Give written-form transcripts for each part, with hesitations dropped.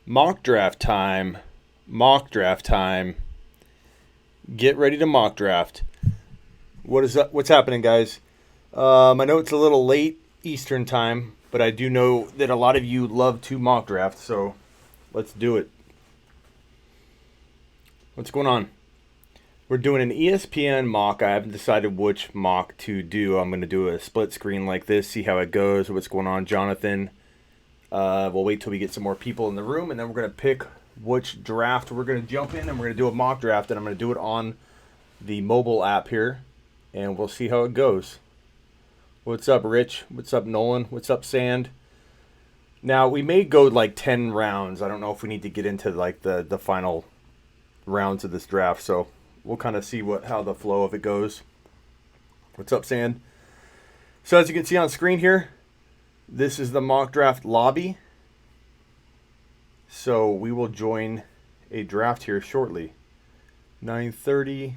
Mock draft time. Mock draft time. Get ready to mock draft. What is up? What's happening, guys? I know it's a little late Eastern time, but I do know that a lot of you love to mock draft, so let's do it. What's going on? We're doing an ESPN mock. I haven't decided which mock to do. I'm going to do a split screen like this, see how it goes, what's going on, Jonathan. We'll wait till we get some more people in the room, and then we're going to pick which draft we're going to jump in, and we're going to do a mock draft, and I'm going to do it on the mobile app here, and we'll see how it goes. What's up, Rich? What's up, Nolan? What's up, Sand? Now, we may go like 10 rounds. I don't know if we need to get into like the final rounds of this draft, so we'll kind of see how the flow of it goes. What's up, Sand? So as you can see on screen here, this is the mock draft lobby. So we will join a draft here shortly. 9:30.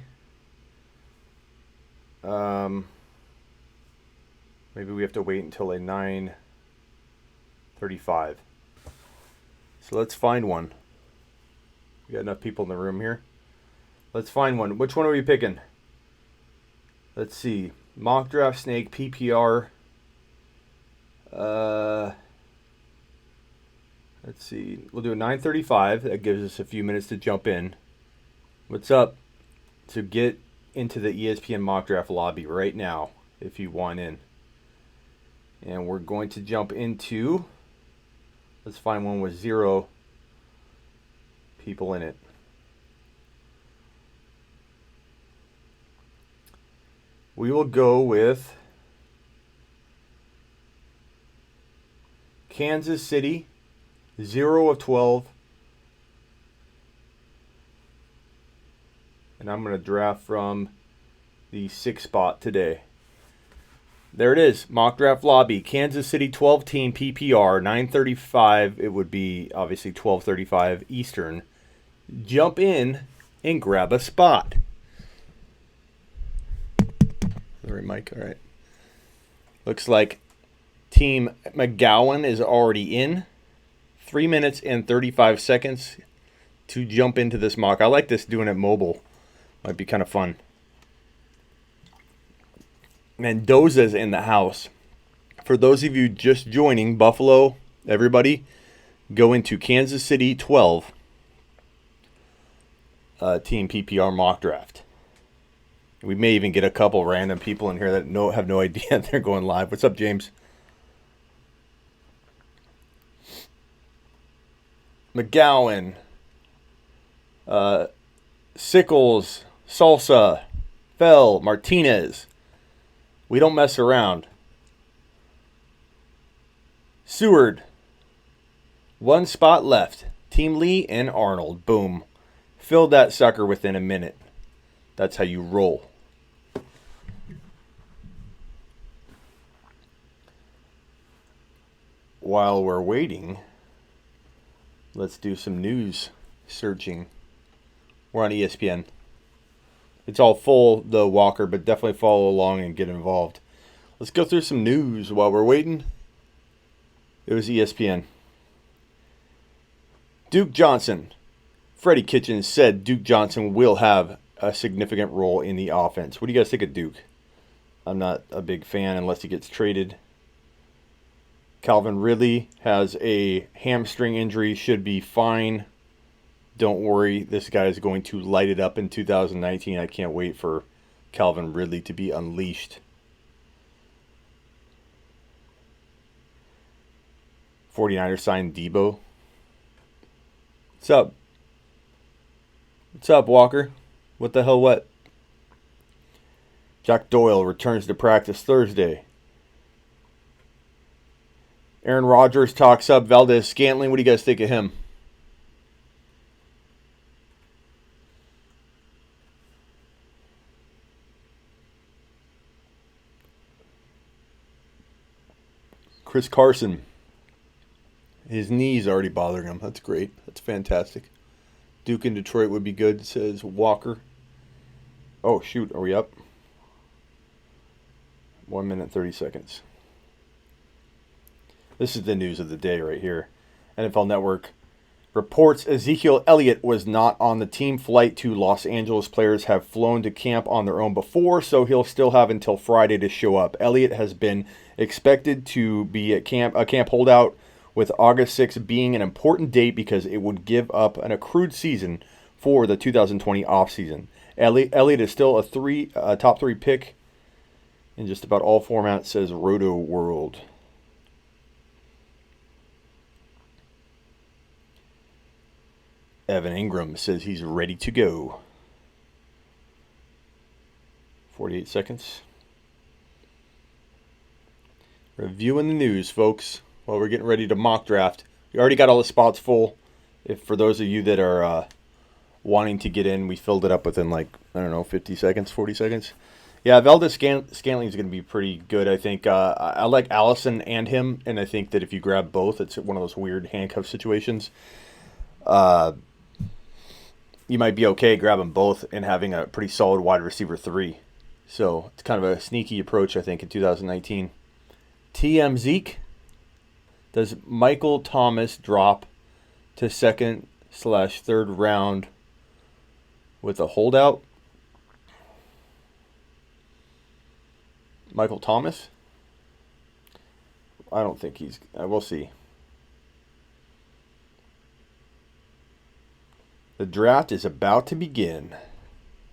Maybe we have to wait until a 9:35. So let's find one. We got enough people in the room here. Let's find one. Which one are we picking? Let's see. Mock draft snake, PPR. Let's see. We'll do a 9:35. That gives us a few minutes to jump in. What's up? To get into the ESPN mock draft lobby right now, if you want in. And we're going to jump into. Let's find one with 0 people in it. We will go with Kansas City, 0 of 12. And I'm going to draft from the 6th spot today. There it is, mock draft lobby. Kansas City 12 team PPR, 9:35. It would be obviously 12:35 Eastern. Jump in and grab a spot. All right, Mike. All right. Looks like Team McGowan is already in. 3 minutes and 35 seconds to jump into this mock. I like this doing it mobile. Might be kind of fun. Mendoza's in the house. For those of you just joining, Buffalo, everybody, go into Kansas City 12 Team PPR mock draft. We may even get a couple random people in here that have no idea they're going live. What's up, James? McGowan, Sickles, Salsa, Fell, Martinez. We don't mess around. Seward. 1 spot left. Team Lee and Arnold. Boom. Filled that sucker within a minute. That's how you roll. While we're waiting, let's do some news searching. We're on ESPN. It's all full, though, Walker, but definitely follow along and get involved. Let's go through some news while we're waiting. It was ESPN. Duke Johnson. Freddie Kitchens said Duke Johnson will have a significant role in the offense. What do you guys think of Duke? I'm not a big fan unless he gets traded. Calvin Ridley has a hamstring injury, should be fine. Don't worry, this guy is going to light it up in 2019. I can't wait for Calvin Ridley to be unleashed. 49ers signed Debo. What's up? What's up, Walker? What the hell, what? Jack Doyle returns to practice Thursday. Aaron Rodgers talks up Valdez Scantling. What do you guys think of him? Chris Carson. His knee's already bothering him. That's great. That's fantastic. Duke in Detroit would be good, says Walker. Oh, shoot. Are we up? 1 minute, 30 seconds. This is the news of the day right here. NFL Network. Reports Ezekiel Elliott was not on the team flight to Los Angeles. Players have flown to camp on their own before, so he'll still have until Friday to show up. Elliott has been expected to be at camp, a camp holdout, with August 6th being an important date because it would give up an accrued season for the 2020 offseason. Elliott is still a top 3 pick in just about all formats, says Roto World. Evan Ingram says he's ready to go. 48 seconds. Reviewing the news, folks, while we're getting ready to mock draft. We already got all the spots full. If for those of you that are wanting to get in, we filled it up within 50 seconds, 40 seconds. Yeah, Valdez Scantling is going to be pretty good, I think. I like Allison and him, and I think that if you grab both, it's one of those weird handcuff situations. You might be okay grabbing both and having a pretty solid wide receiver 3. So it's kind of a sneaky approach, I think, in 2019. TM Zeke. Does Michael Thomas drop to 2nd/3rd round with a holdout? Michael Thomas? I don't think he's... we'll see. The draft is about to begin.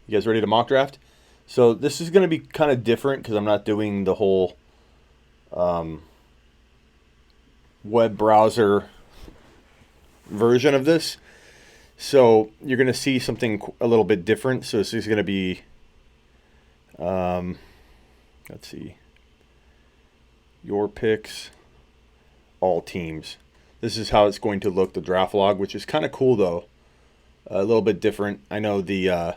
You guys ready to mock draft? So this is going to be kind of different because I'm not doing the whole web browser version of this. So you're going to see something a little bit different. So this is going to be, let's see, your picks, all teams. This is how it's going to look, the draft log, which is kind of cool though. A little bit different. I know the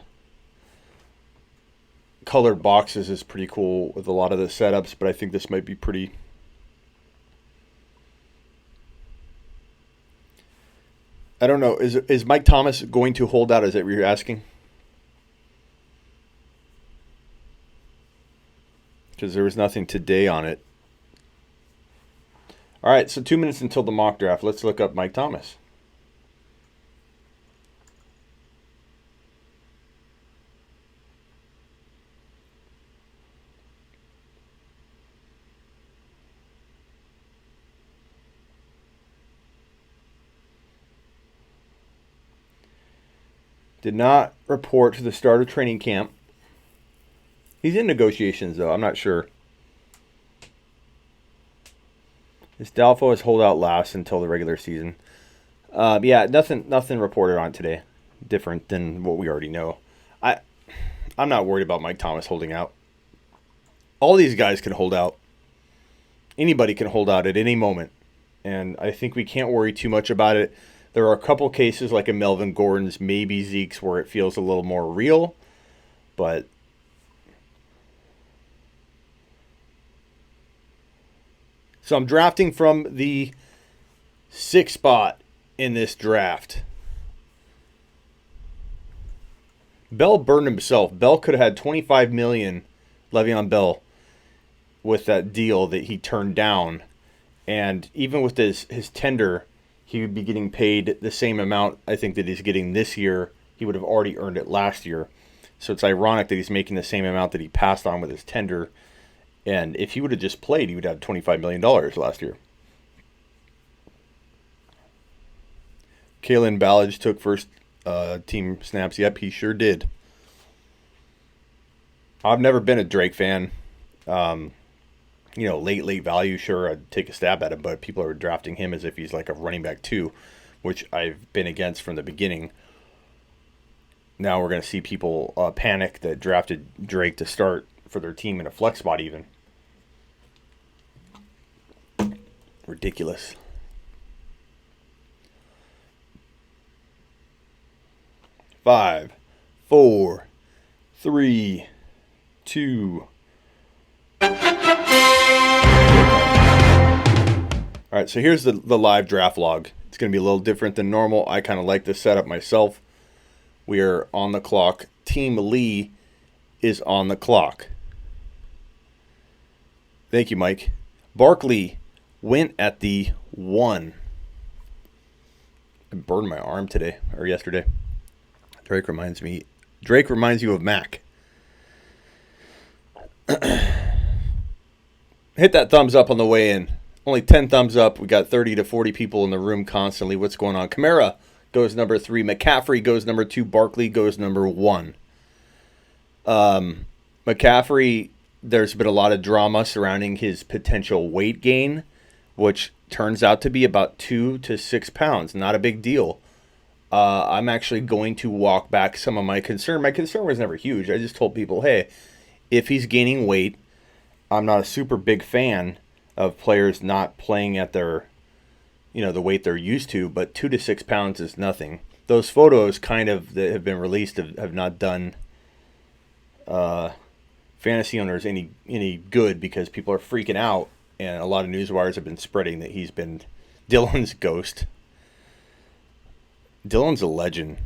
colored boxes is pretty cool with a lot of the setups, but I think this might be pretty... I don't know. Is Mike Thomas going to hold out? Is that what you're asking? Because there was nothing today on it. All right, so 2 minutes until the mock draft. Let's look up Mike Thomas. Did not report to the start of training camp. He's in negotiations, though. I'm not sure. Is doubtful his holdout lasts until the regular season. Yeah, nothing reported on today. Different than what we already know. I'm not worried about Mike Thomas holding out. All these guys can hold out. Anybody can hold out at any moment. And I think we can't worry too much about it. There are a couple cases like a Melvin Gordon's, maybe Zeke's, where it feels a little more real. But so I'm drafting from the 6th spot in this draft. Bell burned himself. Bell could have had $25 million, Le'Veon Bell, with that deal that he turned down. And even with his tender, he would be getting paid the same amount, I think, that he's getting this year. He would have already earned it last year. So it's ironic that he's making the same amount that he passed on with his tender. And if he would have just played, he would have $25 million last year. Kalen Ballage took first team snaps. Yep, he sure did. I've never been a Drake fan. Late value, sure, I'd take a stab at him, but people are drafting him as if he's like a running back 2, which I've been against from the beginning. Now we're going to see people panic that drafted Drake to start for their team in a flex spot even. Ridiculous. Five, 4, 3, 2. All right, so here's the live draft log. It's going to be a little different than normal. I kind of like this setup myself. We are on the clock. Team Lee is on the clock. Thank you, Mike. Barkley went at the 1. I burned my arm today or yesterday. Drake reminds you of Mac. Hit that thumbs up on the way in. Only 10 thumbs up. We got 30 to 40 people in the room constantly. What's going on? Kamara goes number 3. McCaffrey goes number 2. Barkley goes number 1. McCaffrey, there's been a lot of drama surrounding his potential weight gain, which turns out to be about 2 to 6 pounds. Not a big deal. I'm actually going to walk back some of my concern. My concern was never huge. I just told people, hey, if he's gaining weight, I'm not a super big fan of players not playing at their, the weight they're used to, but 2 to 6 pounds is nothing. Those photos that have been released have not done fantasy owners any good, because people are freaking out, and a lot of news wires have been spreading that he's been Dylan's ghost. Dylan's a legend.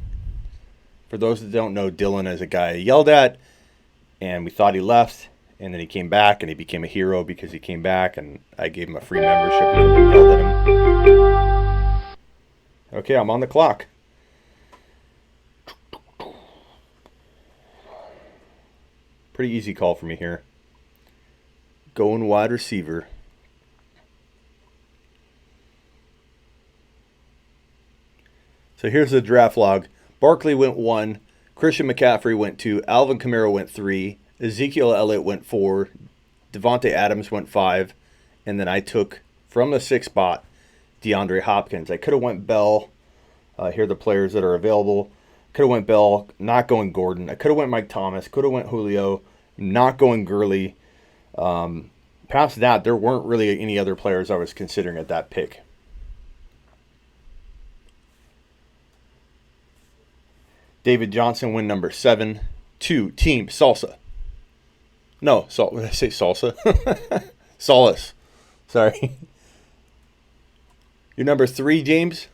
For those that don't know, Dylan is a guy I yelled at, and we thought he left. And then he came back, and he became a hero because he came back, and I gave him a free membership because I yelled at him. Okay, I'm on the clock. Pretty easy call for me here. Going wide receiver. So here's the draft log. Barkley went 1. Christian McCaffrey went 2. Alvin Kamara went 3. Ezekiel Elliott went 4, Devontae Adams went 5, and then I took, from the 6th spot, DeAndre Hopkins. I could have went Bell. Here are the players that are available. Could have went Bell, not going Gordon. I could have went Mike Thomas, could have went Julio, not going Gurley. Past that, there weren't really any other players I was considering at that pick. David Johnson went number 7. 2, Team Salsa. No, what did I say? Salsa? Solace. Sorry. You're number 3, James.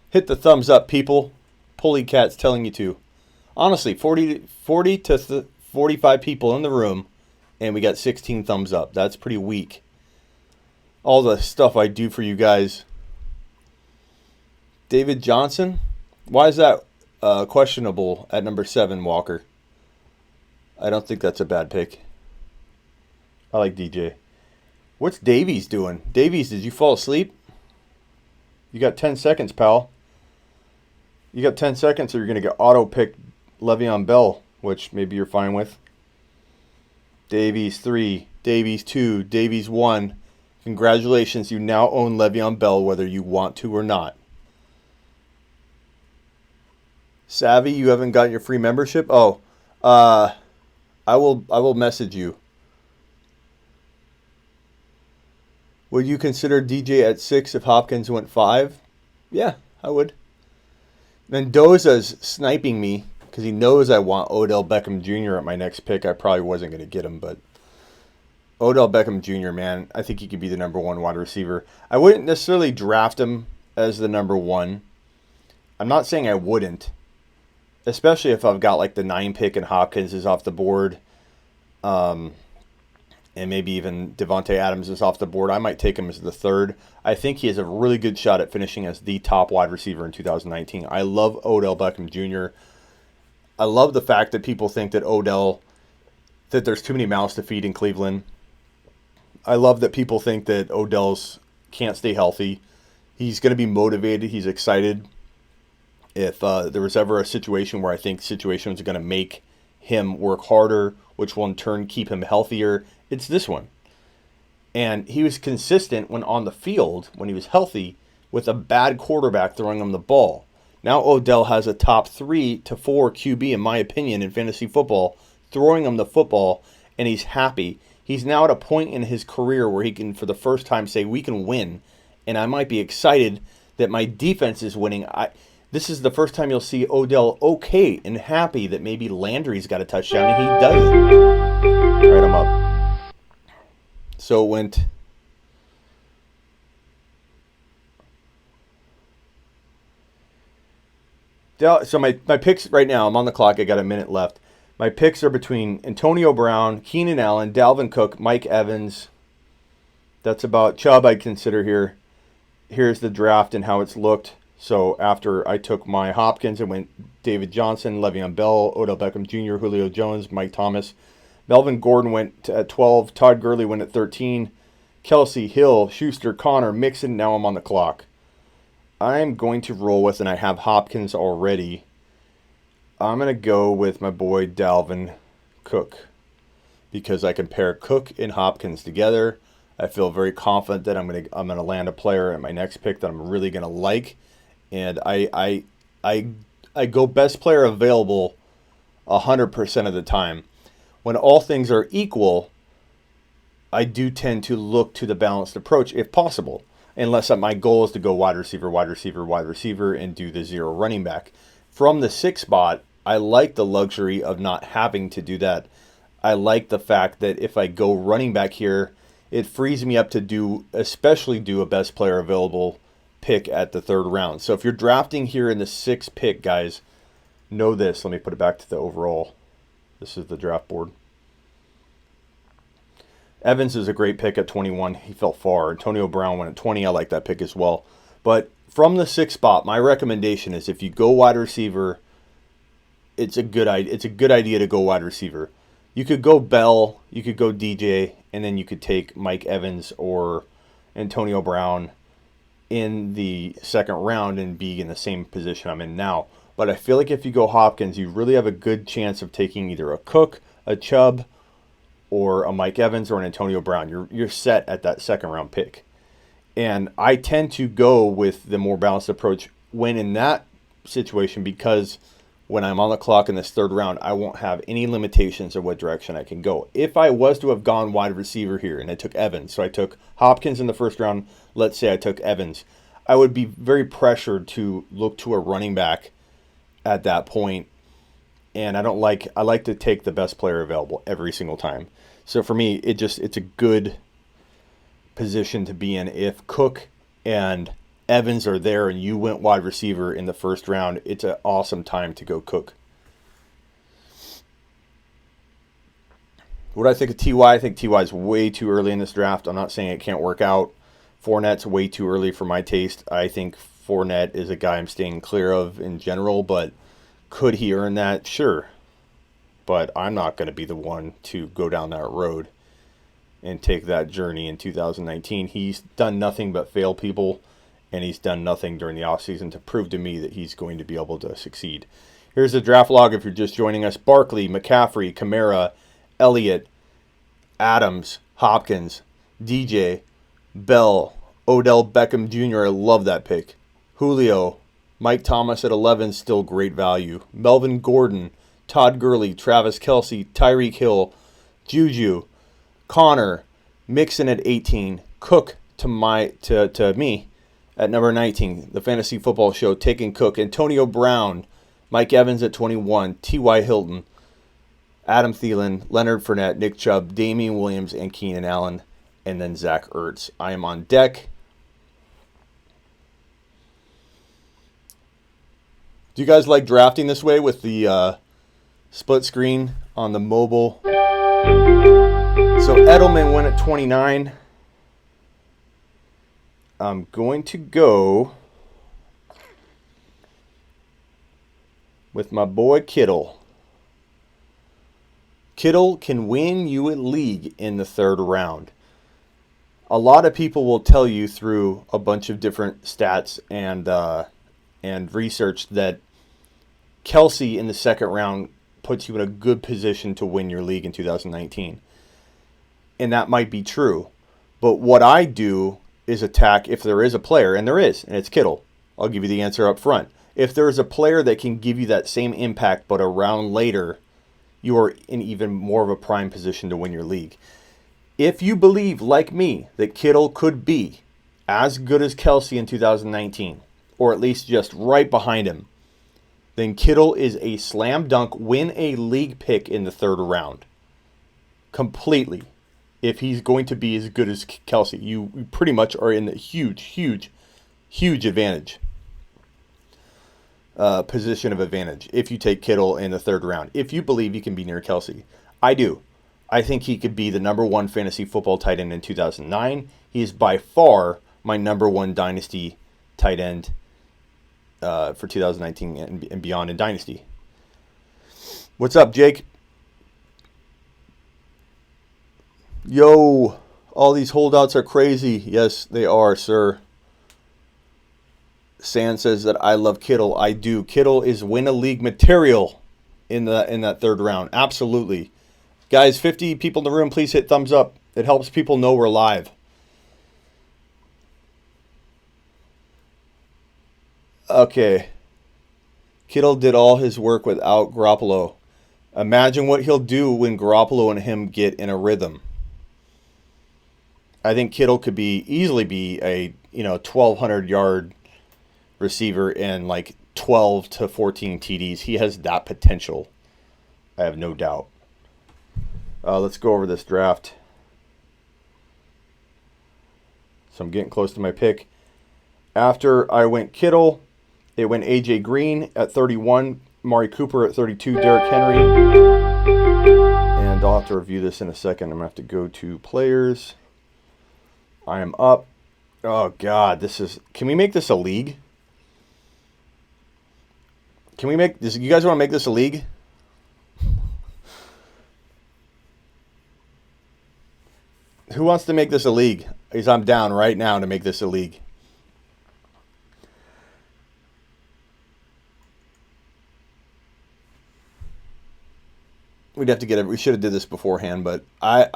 Hit the thumbs up, people. Pulley Cat's telling you to. Honestly, 40 to 45 people in the room, and we got 16 thumbs up. That's pretty weak. All the stuff I do for you guys. David Johnson? Why is that questionable at number 7, Walker? I don't think that's a bad pick. I like DJ. What's Davies doing? Davies, did you fall asleep? You got 10 seconds, pal. You got 10 seconds or you're going to get auto-picked Le'Veon Bell, which maybe you're fine with. Davies 3, Davies 2, Davies 1. Congratulations, you now own Le'Veon Bell whether you want to or not. Savvy, you haven't gotten your free membership? Oh, I will message you. Would you consider DJ at 6 if Hopkins went 5? Yeah, I would. Mendoza's sniping me because he knows I want Odell Beckham Jr. at my next pick. I probably wasn't going to get him, but Odell Beckham Jr., man, I think he could be the number 1 wide receiver. I wouldn't necessarily draft him as the number 1. I'm not saying I wouldn't. Especially if I've got like the 9 pick and Hopkins is off the board. And maybe even Devontae Adams is off the board. I might take him as the 3rd. I think he has a really good shot at finishing as the top wide receiver in 2019. I love Odell Beckham Jr. I love the fact that people think that there's too many mouths to feed in Cleveland. I love that people think that Odell's can't stay healthy. He's going to be motivated. He's excited. If there was ever a situation where I think situations are going to make him work harder, which will in turn keep him healthier, it's this one. And he was consistent when on the field, when he was healthy, with a bad quarterback throwing him the ball. Now Odell has a top 3 to 4 QB, in my opinion, in fantasy football, throwing him the football, and he's happy. He's now at a point in his career where he can, for the first time, say, we can win. And I might be excited that my defense is winning. This is the first time you'll see Odell okay and happy that maybe Landry's got a touchdown and he doesn't. All right, I'm up. So it went. So my picks right now, I'm on the clock. I got a minute left. My picks are between Antonio Brown, Keenan Allen, Dalvin Cook, Mike Evans. That's about Chubb I'd consider here. Here's the draft and how it's looked. So after I took my Hopkins, it went David Johnson, Le'Veon Bell, Odell Beckham Jr., Julio Jones, Mike Thomas. Melvin Gordon went at 12. Todd Gurley went at 13. Kelsey, Hill, Schuster, Connor, Mixon. Now I'm on the clock. I'm going to roll with, and I have Hopkins already. I'm going to go with my boy Dalvin Cook because I can pair Cook and Hopkins together. I feel very confident that I'm gonna land a player at my next pick that I'm really gonna like, and I go best player available 100% of the time. When all things are equal, I do tend to look to the balanced approach if possible, unless my goal is to go wide receiver, wide receiver, wide receiver, and do the zero running back. From the 6 spot, I like the luxury of not having to do that. I like the fact that if I go running back here, it frees me up to especially do a best player available pick at the 3rd round. So if you're drafting here in the 6th pick, guys, know this. Let me put it back to the overall. This is the draft board. Evans is a great pick at 21. He fell far. Antonio Brown went at 20. I like that pick as well. But from the 6th spot, my recommendation is if you go wide receiver, it's a good idea to go wide receiver. You could go Bell, you could go DJ, and then you could take Mike Evans or Antonio Brown in the 2nd round and be in the same position I'm in now. But I feel like if you go Hopkins, you really have a good chance of taking either a Cook, a Chubb, or a Mike Evans or an Antonio Brown. You're set at that 2nd round pick. And I tend to go with the more balanced approach when in that situation because when I'm on the clock in this 3rd round, I won't have any limitations of what direction I can go. If I was to have gone wide receiver here and I took Evans, so I took Hopkins in the 1st round, let's say I took Evans, I would be very pressured to look to a running back at that point. And I like to take the best player available every single time. So for me, it's a good position to be in. If Cook and Evans are there and you went wide receiver in the 1st round, it's an awesome time to go Cook. What do I think of T.Y.? I think T.Y. is way too early in this draft. I'm not saying it can't work out. Fournette's way too early for my taste. I think Fournette is a guy I'm staying clear of in general, but could he earn that? Sure. But I'm not going to be the one to go down that road and take that journey in 2019. He's done nothing but fail people. And he's done nothing during the offseason to prove to me that he's going to be able to succeed. Here's the draft log if you're just joining us. Barkley, McCaffrey, Kamara, Elliott, Adams, Hopkins, DJ, Bell, Odell Beckham Jr. I love that pick. Julio, Mike Thomas at 11, still great value. Melvin Gordon, Todd Gurley, Travis Kelce, Tyreek Hill, Juju, Connor, Mixon at 18, Cook to me at number 19, the Fantasy Football Show, taking Cook, Antonio Brown, Mike Evans at 21, T.Y. Hilton, Adam Thielen, Leonard Fournette, Nick Chubb, Damian Williams, and Keenan Allen, and then Zach Ertz. I am on deck. Do you guys like drafting this way with the split screen on the mobile? So Edelman went at 29. I'm going to go with my boy Kittle. Kittle can win you a league in the 3rd round. A lot of people will tell you through a bunch of different stats and research that Kelce in the 2nd round puts you in a good position to win your league in 2019. And that might be true. But what I do is attack if there is a player, and there is, and it's Kittle. I'll give you the answer up front. If there is a player that can give you that same impact but a round later, you are in even more of a prime position to win your league. If you believe, like me, that Kittle could be as good as Kelce in 2019, or at least just right behind him, then Kittle is a slam dunk, win a league pick in the 3rd round. Completely. If he's going to be as good as Kelce, you pretty much are in a huge advantage. Position of advantage if you take Kittle in the 3rd round. If you believe you can be near Kelce. I do. I think he could be the number 1 fantasy football tight end in 2009. He is by far my number one dynasty tight end for 2019 and beyond in dynasty. What's up, Jake? Yo, all these holdouts are crazy. Yes, they are, sir. Sand says that I love Kittle. I do. Kittle is win a league material in that third round. Absolutely. Guys, 50 people in the room, please hit thumbs up. It helps people know we're live. Okay. Kittle did all his work without Garoppolo. Imagine what he'll do when Garoppolo and him get in a rhythm. I think Kittle could easily be a 1,200 yard receiver and like 12 to 14 TDs. He has that potential. I have no doubt. Let's go over this draft. So I'm getting close to my pick. After I went Kittle, it went AJ Green at 31, Amari Cooper at 32, Derrick Henry. And I'll have to review this in a second. I'm going to have to go to players. I am up. Oh, God. Can we make this a league? Can we make this? You guys want to make this a league? Who wants to make this a league? Because I'm down right now to make this a league. We'd have to we should have did this beforehand, but I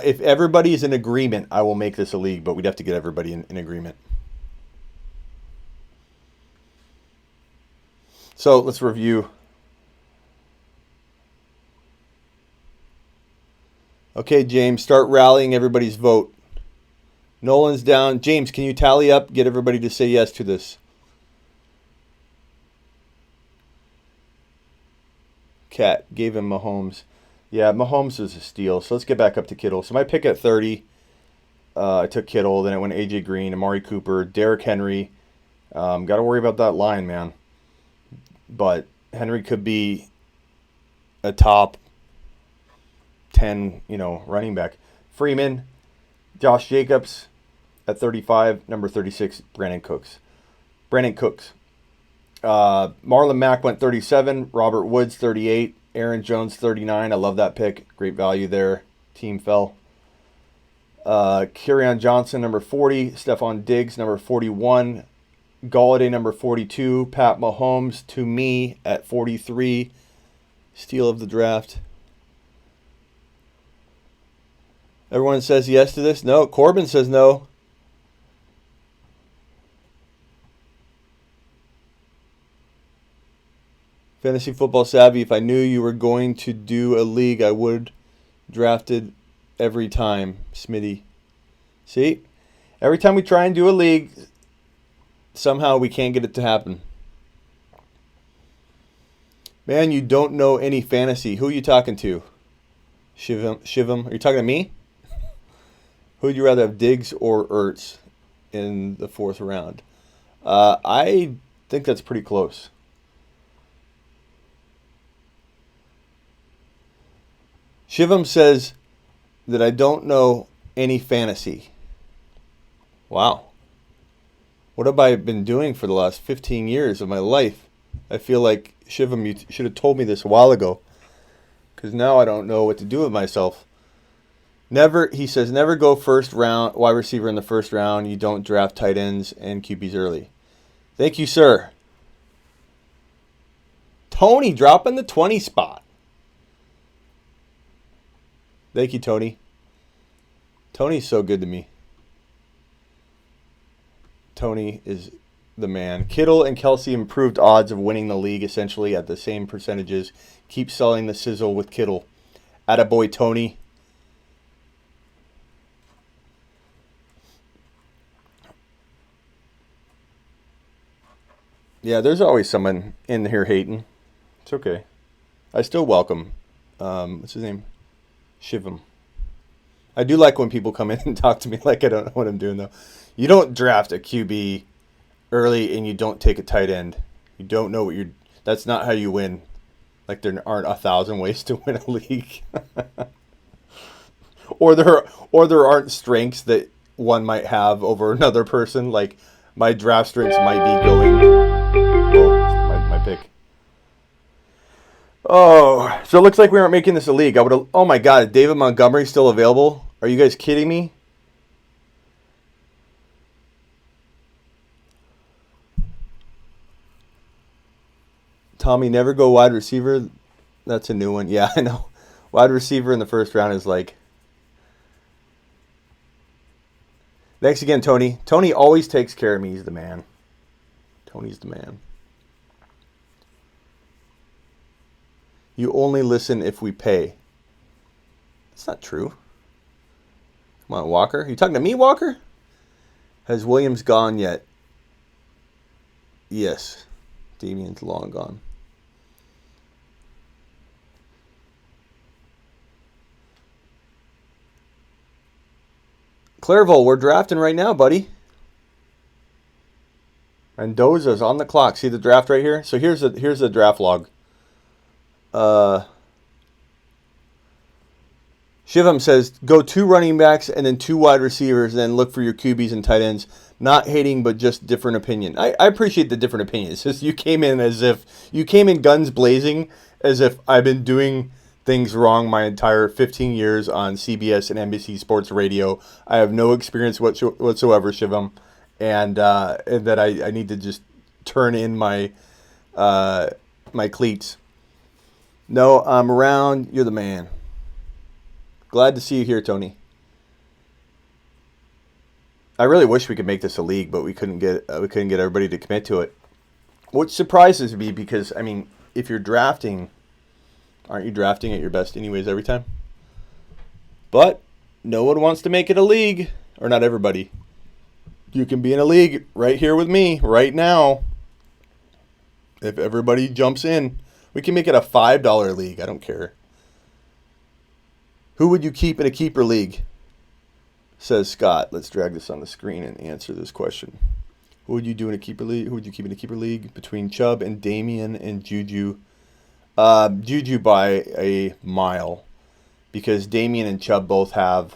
if everybody is in agreement, I will make this a league, but we'd have to get everybody in agreement. So let's review. Okay, James, start rallying everybody's vote. Nolan's down. James, can you tally up? Get everybody to say yes to this. Cat gave him Mahomes. Yeah, Mahomes was a steal. So let's get back up to Kittle. So my pick at 30, I took Kittle. Then it went AJ Green, Amari Cooper, Derrick Henry. Got to worry about that line, man. But Henry could be a top 10, running back. Freeman, Josh Jacobs at 35, number 36, Brandon Cooks. Marlon Mack went 37, Robert Woods 38, Aaron Jones 39. I love that pick. Great value there. Team fell. Kerryon Johnson, number 40, Stephon Diggs, number 41, Galladay, number 42, Pat Mahomes to me at 43, steal of the draft. Everyone says yes to this? No. Corbin says no. Fantasy Football Savvy, if I knew you were going to do a league, I would drafted every time, Smitty. See? Every time we try and do a league, somehow we can't get it to happen. Man, you don't know any fantasy. Who are you talking to? Shivam? Are you talking to me? Who would you rather have, Diggs or Ertz in the fourth round? I think that's pretty close. Shivam says that I don't know any fantasy. Wow. What have I been doing for the last 15 years of my life? I feel like, Shivam, you should have told me this a while ago. Because now I don't know what to do with myself. He says, never go first round, wide receiver in the first round. You don't draft tight ends and QBs early. Thank you, sir. Tony dropping the 20 spot. Thank you, Tony. Tony's so good to me. Tony is the man. Kittle and Kelsey improved odds of winning the league essentially at the same percentages. Keep selling the sizzle with Kittle. Attaboy, Tony. Yeah, there's always someone in here hating. It's okay. I still welcome. What's his name? Shivam. I do like when people come in and talk to me like I don't know what I'm doing, though. You don't draft a QB early and you don't take a tight end. You don't know what you're... That's not how you win. Like there aren't 1,000 ways to win a league. or there aren't strengths that one might have over another person. Like, my draft strengths might be going. Whoa, my pick. Oh, so it looks like we aren't making this a league. Oh my God, is David Montgomery still available? Are you guys kidding me? Tommy, never go wide receiver. That's a new one. Yeah, I know. Wide receiver in the first round is like. Thanks again, Tony. Tony always takes care of me. He's the man. Tony's the man. You only listen if we pay. That's not true. Come on, Walker. You talking to me, Walker? Has Williams gone yet? Yes. Damien's long gone. Clairville, we're drafting right now, buddy. Mendoza's on the clock. See the draft right here? So here's the draft log. Shivam says, go 2 running backs and then 2 wide receivers, and then look for your QBs and tight ends. Not hating, but just different opinion. I appreciate the different opinions. Just you came in guns blazing, as if I've been doing things wrong my entire 15 years on CBS and NBC Sports Radio. I have no experience whatsoever, Shivam, and that I need to just turn in my my cleats. No, I'm around. You're the man. Glad to see you here, Tony. I really wish we could make this a league, but we couldn't get everybody to commit to it. Which surprises me because, I mean, if you're drafting, aren't you drafting at your best anyways every time? But no one wants to make it a league, or not everybody. You can be in a league right here with me right now. If everybody jumps in, we can make it a $5 league. I don't care. Who would you keep in a keeper league? Says Scott. Let's drag this on the screen and answer this question. Who would you do in a keeper league? Who would you keep in a keeper league between Chubb and Damien and Juju? Juju by a mile, because Damien and Chubb both have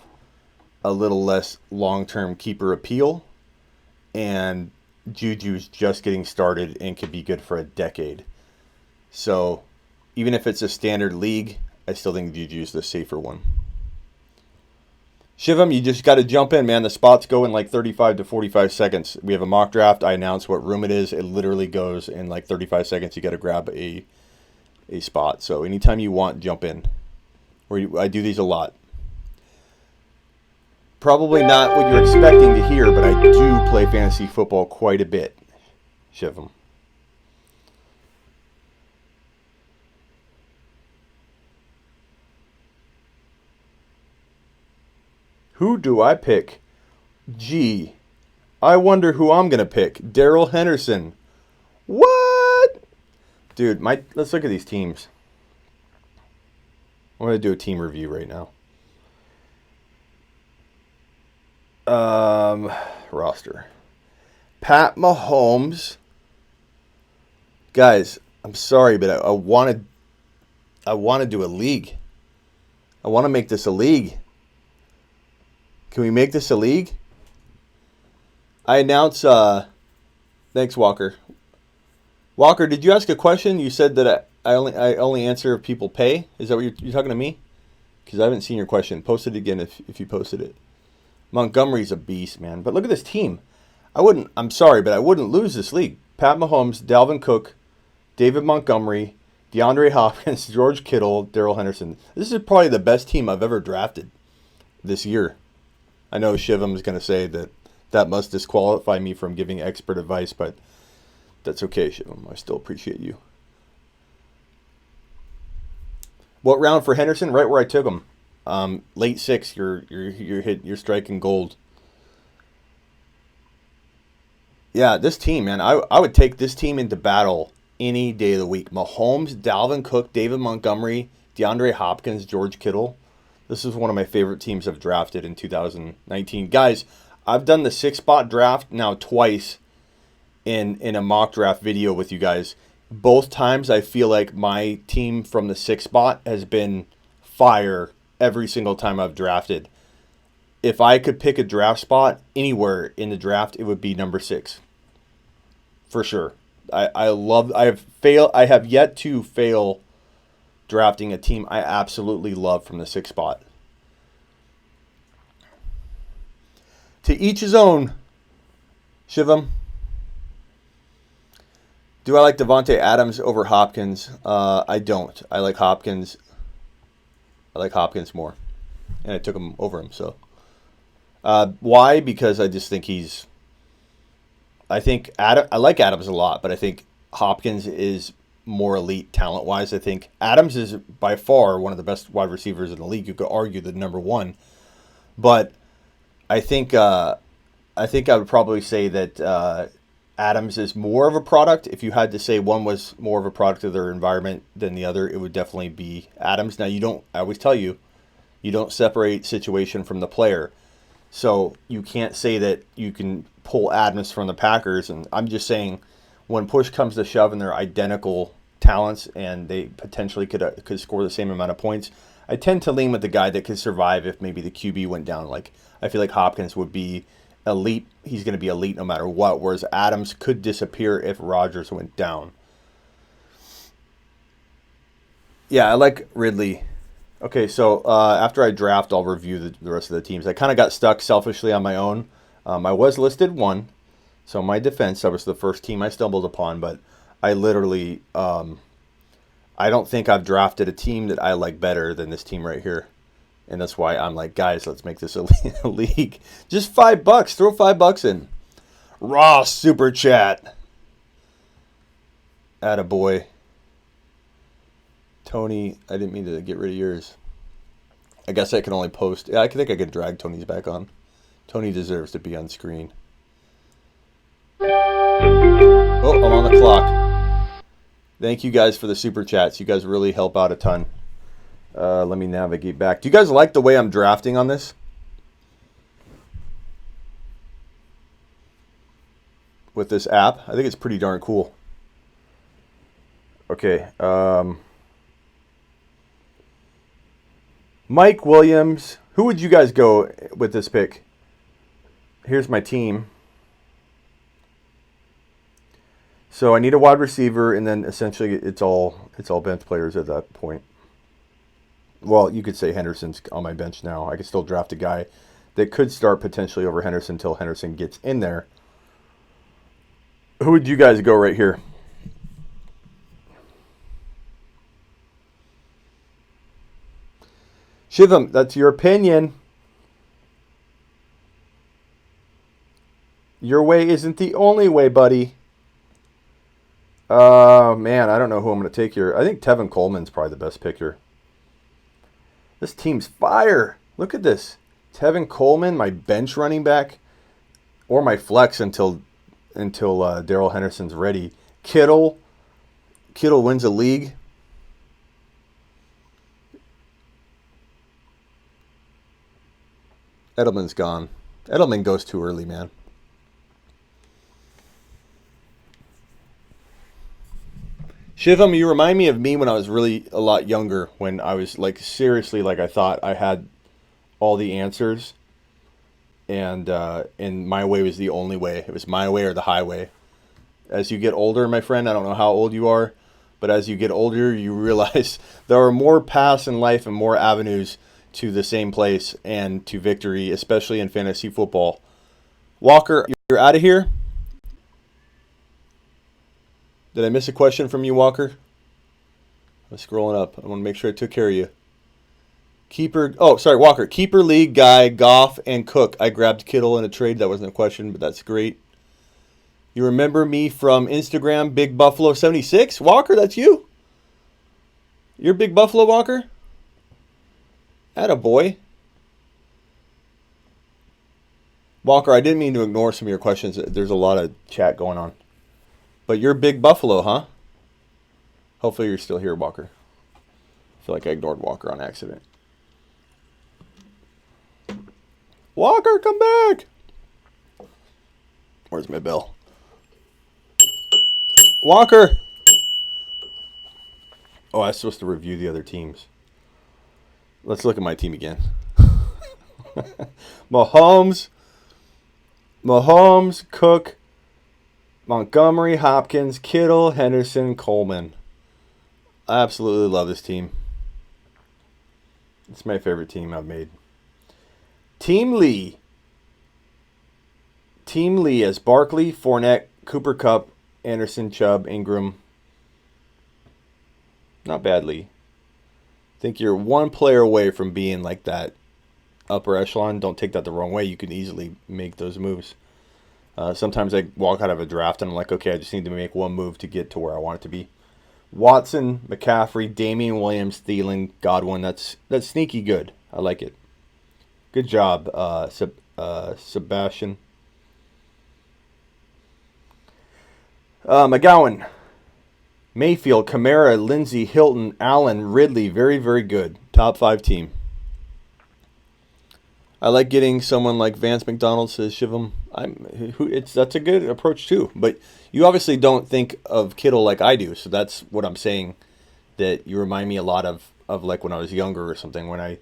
a little less long-term keeper appeal, and Juju's just getting started and could be good for a decade. So even if it's a standard league, I still think Juju's the safer one. Shivam, you just got to jump in, man. The spots go in like 35 to 45 seconds. We have a mock draft. I announce what room it is. It literally goes in like 35 seconds. You got to grab a spot. So anytime you want, jump in. I do these a lot. Probably not what you're expecting to hear, but I do play fantasy football quite a bit. Shivam. Who do I pick? Gee, I wonder who I'm going to pick. Daryl Henderson. What? Dude, let's look at these teams. I'm going to do a team review right now. Roster. Pat Mahomes. Guys, I'm sorry, but I want to do a league. I want to make this a league. Can we make this a league? I announce, thanks, Walker. Walker, did you ask a question? You said that I only answer if people pay. Is that what you're talking to me? Because I haven't seen your question. Post it again if you posted it. Montgomery's a beast, man. But look at this team. I'm sorry, but I wouldn't lose this league. Pat Mahomes, Dalvin Cook, David Montgomery, DeAndre Hopkins, George Kittle, Daryl Henderson. This is probably the best team I've ever drafted this year. I know Shivam is going to say that must disqualify me from giving expert advice, but that's okay, Shivam. I still appreciate you. What round for Henderson? Right where I took him. Late 6. You're striking gold. Yeah, this team, man. I would take this team into battle any day of the week. Mahomes, Dalvin Cook, David Montgomery, DeAndre Hopkins, George Kittle. This is one of my favorite teams I've drafted in 2019. Guys, I've done the 6-spot draft now twice in a mock draft video with you guys. Both times I feel like my team from the 6th spot has been fire every single time I've drafted. if I could pick a draft spot anywhere in the draft, it would be number 6. For sure. I have yet to fail drafting a team I absolutely love from the 6th spot. To each his own, Shivam. Do I like Devontae Adams over Hopkins? I don't. I like Hopkins more. And I took him over him, so. Why? Because I just think I like Adams a lot, but I think Hopkins is more elite talent-wise. I think Adams is by far one of the best wide receivers in the league. You could argue the number 1. But I think I would probably say that Adams is more of a product. If you had to say one was more of a product of their environment than the other, it would definitely be Adams. Now, I always tell you, you don't separate situation from the player. So you can't say that you can pull Adams from the Packers. And I'm just saying when push comes to shove and they're identical talents and they potentially could score the same amount of points, I tend to lean with the guy that could survive if maybe the QB went down. Like, I feel like Hopkins would be elite. He's going to be elite no matter what, whereas Adams could disappear if Rodgers went down. Yeah, I like Ridley. Okay, so after I draft, I'll review the rest of the teams. I kind of got stuck selfishly on my own. I was listed 1, so in my defense, that was the first team I stumbled upon, but I literally, I don't think I've drafted a team that I like better than this team right here. And that's why I'm like, guys, let's make this a league. Just $5. Throw $5 in. Raw super chat. Attaboy. Tony, I didn't mean to get rid of yours. I guess I can only post. Yeah, I think I could drag Tony's back on. Tony deserves to be on screen. Oh, I'm on the clock. Thank you guys for the super chats. You guys really help out a ton. Let me navigate back. Do you guys like the way I'm drafting on this? With this app? I think it's pretty darn cool. Okay. Mike Williams. Who would you guys go with this pick? Here's my team. So I need a wide receiver, and then essentially it's all bench players at that point. Well, you could say Henderson's on my bench now. I could still draft a guy that could start potentially over Henderson until Henderson gets in there. Who would you guys go right here? Shivam, that's your opinion. Your way isn't the only way, buddy. Man, I don't know who I'm going to take here. I think Tevin Coleman's probably the best pick here. This team's fire. Look at this. Tevin Coleman, my bench running back, or my flex until Darrell Henderson's ready. Kittle wins a league. Edelman's gone. Edelman goes too early, man. Shivam, you remind me of me when I was really a lot younger, when I was like seriously like I thought I had all the answers, and my way was the only way. It was my way or the highway. As you get older, my friend, I don't know how old you are, but as you get older, you realize there are more paths in life and more avenues to the same place and to victory, especially in fantasy football. Walker, you're out of here? Did I miss a question from you, Walker? I'm scrolling up. I want to make sure I took care of you. Walker. Keeper league guy, Goff and Cook. I grabbed Kittle in a trade. That wasn't a question, but that's great. You remember me from Instagram, Big Buffalo 76? Walker, that's you? You're Big Buffalo, Walker? Attaboy. Walker, I didn't mean to ignore some of your questions. There's a lot of chat going on. But you're Big Buffalo, huh? Hopefully you're still here, Walker. I feel like I ignored Walker on accident. Walker, come back! Where's my bell? Walker! Oh, I was supposed to review the other teams. Let's look at my team again. Mahomes, Cook, Montgomery, Hopkins, Kittle, Henderson, Coleman. I absolutely love this team. It's my favorite team I've made. Team Lee. Team Lee as Barkley, Fournette, Cooper Kupp, Anderson, Chubb, Ingram. Not bad, Lee. I think you're one player away from being like that upper echelon. Don't take that the wrong way. You can easily make those moves. Sometimes I walk out of a draft and I'm like, okay, I just need to make one move to get to where I want it to be. Watson, McCaffrey, Damian Williams, Thielen, Godwin. That's sneaky good. I like it. Good job, Sebastian. McGowan, Mayfield, Kamara, Lindsey, Hilton, Allen, Ridley. Very, very good. Top 5 team. I like getting someone like Vance McDonald, says Shivam. That's a good approach too. But you obviously don't think of Kittle like I do, so that's what I'm saying. That you remind me a lot of like when I was younger or something, when I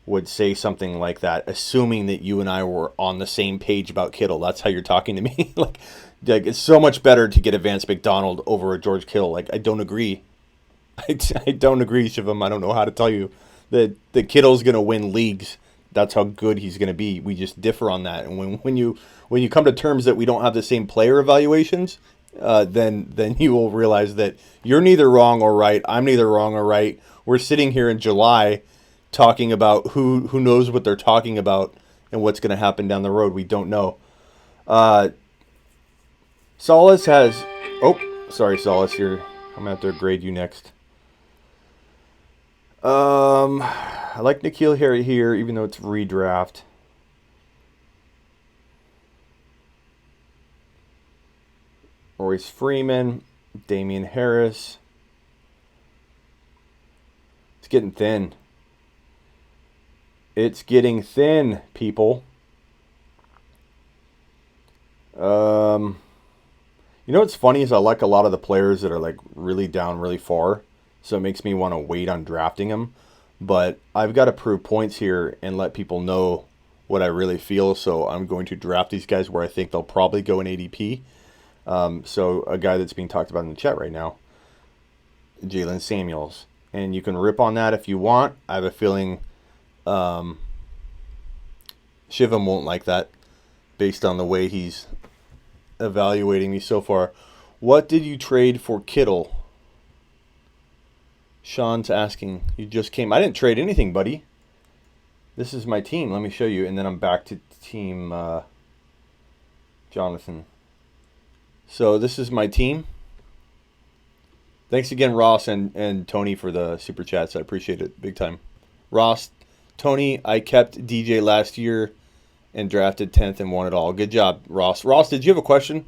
would say something like that, assuming that you and I were on the same page about Kittle. That's how you're talking to me. like it's so much better to get a Vance McDonald over a George Kittle. Like I don't agree. I don't agree, Shivam. I don't know how to tell you that Kittle's going to win leagues. That's how good he's going to be. We just differ on that. And when you come to terms that we don't have the same player evaluations, then you will realize that you're neither wrong or right. I'm neither wrong or right. We're sitting here in July talking about who knows what they're talking about and what's going to happen down the road. We don't know. Solace has... Oh, sorry, Solace. I'm going to have to grade you next. I like N'Keal Harry here, even though it's redraft. Royce Freeman, Damian Harris. It's getting thin. It's getting thin, people. You know what's funny is I like a lot of the players that are like really down really far. So it makes me want to wait on drafting them. But I've got to prove points here and let people know what I really feel. So I'm going to draft these guys where I think they'll probably go in ADP. So a guy that's being talked about in the chat right now, Jalen Samuels. And you can rip on that if you want. I have a feeling Shivam won't like that based on the way he's evaluating me so far. What did you trade for Kittle? Sean's asking. You just came. I didn't trade anything, buddy. This is my team. Let me show you. And then I'm back to team Jonathan. So this is my team. Thanks again, Ross and Tony, for the super chats. I appreciate it big time. Ross, Tony, I kept DJ last year and drafted 10th and won it all. Good job, Ross. Ross, did you have a question?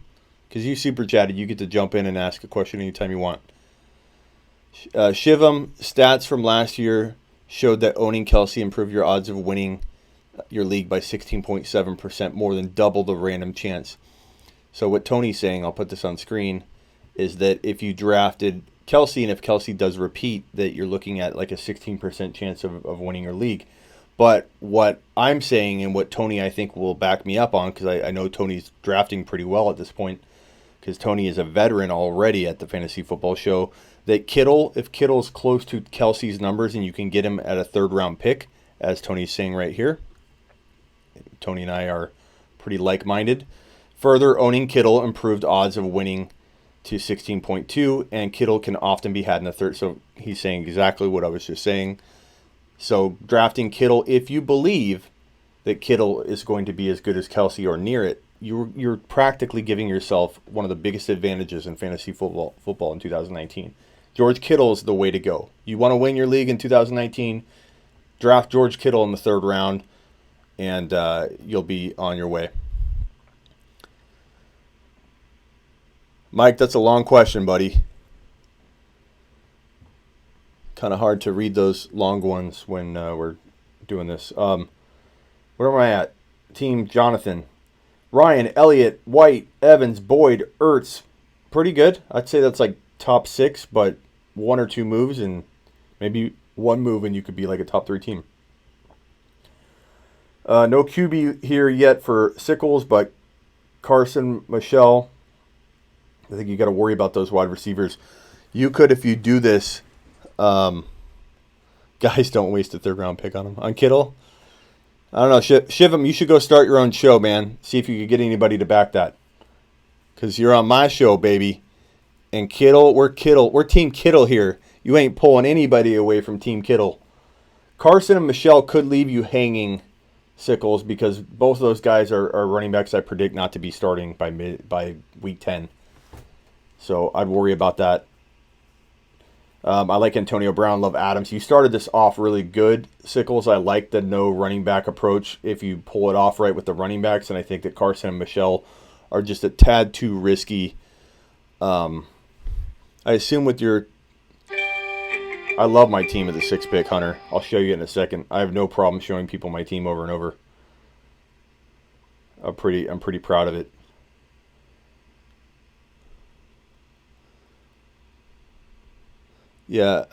Because you super chatted. You get to jump in and ask a question anytime you want. Shivam, stats from last year showed that owning Kelsey improved your odds of winning your league by 16.7%, more than double the random chance. So what Tony's saying, I'll put this on screen, is that if you drafted Kelsey and if Kelsey does repeat, that you're looking at like a 16% chance of winning your league. But what I'm saying, and what Tony I think will back me up on, because I know Tony's drafting pretty well at this point, because Tony is a veteran already at the Fantasy Football Show, that Kittle, if Kittle's close to Kelsey's numbers and you can get him at a third-round pick, as Tony's saying right here, Tony and I are pretty like-minded. Further, owning Kittle improved odds of winning to 16.2, and Kittle can often be had in the third. So he's saying exactly what I was just saying. So drafting Kittle, if you believe that Kittle is going to be as good as Kelsey or near it, you're practically giving yourself one of the biggest advantages in fantasy football in 2019. George Kittle is the way to go. You want to win your league in 2019, draft George Kittle in the third round, and you'll be on your way. Mike, that's a long question, buddy. Kind of hard to read those long ones when we're doing this. Where am I at? Team Jonathan. Ryan, Elliott, White, Evans, Boyd, Ertz. Pretty good. I'd say that's like top 6, but one or two moves and maybe one move and you could be like a top 3 team. No QB here yet for Sickles, but Carson, Michelle. I think you got to worry about those wide receivers. You could, if you do this, guys, don't waste a third round pick on him. On Kittle, I don't know. Shivam, you should go start your own show, man. See if you could get anybody to back that. Because you're on my show, baby. And Kittle. We're Team Kittle here. You ain't pulling anybody away from Team Kittle. Carson and Michelle could leave you hanging, Sickles, because both of those guys are running backs I predict not to be starting by week 10. So I'd worry about that. I like Antonio Brown, love Adams. You started this off really good, Sickles. I like the no running back approach if you pull it off right with the running backs, and I think that Carson and Michelle are just a tad too risky. I assume with your... I love my team at the 6 pick, Hunter. I'll show you in a second. I have no problem showing people my team over and over. I'm pretty proud of it. Yeah,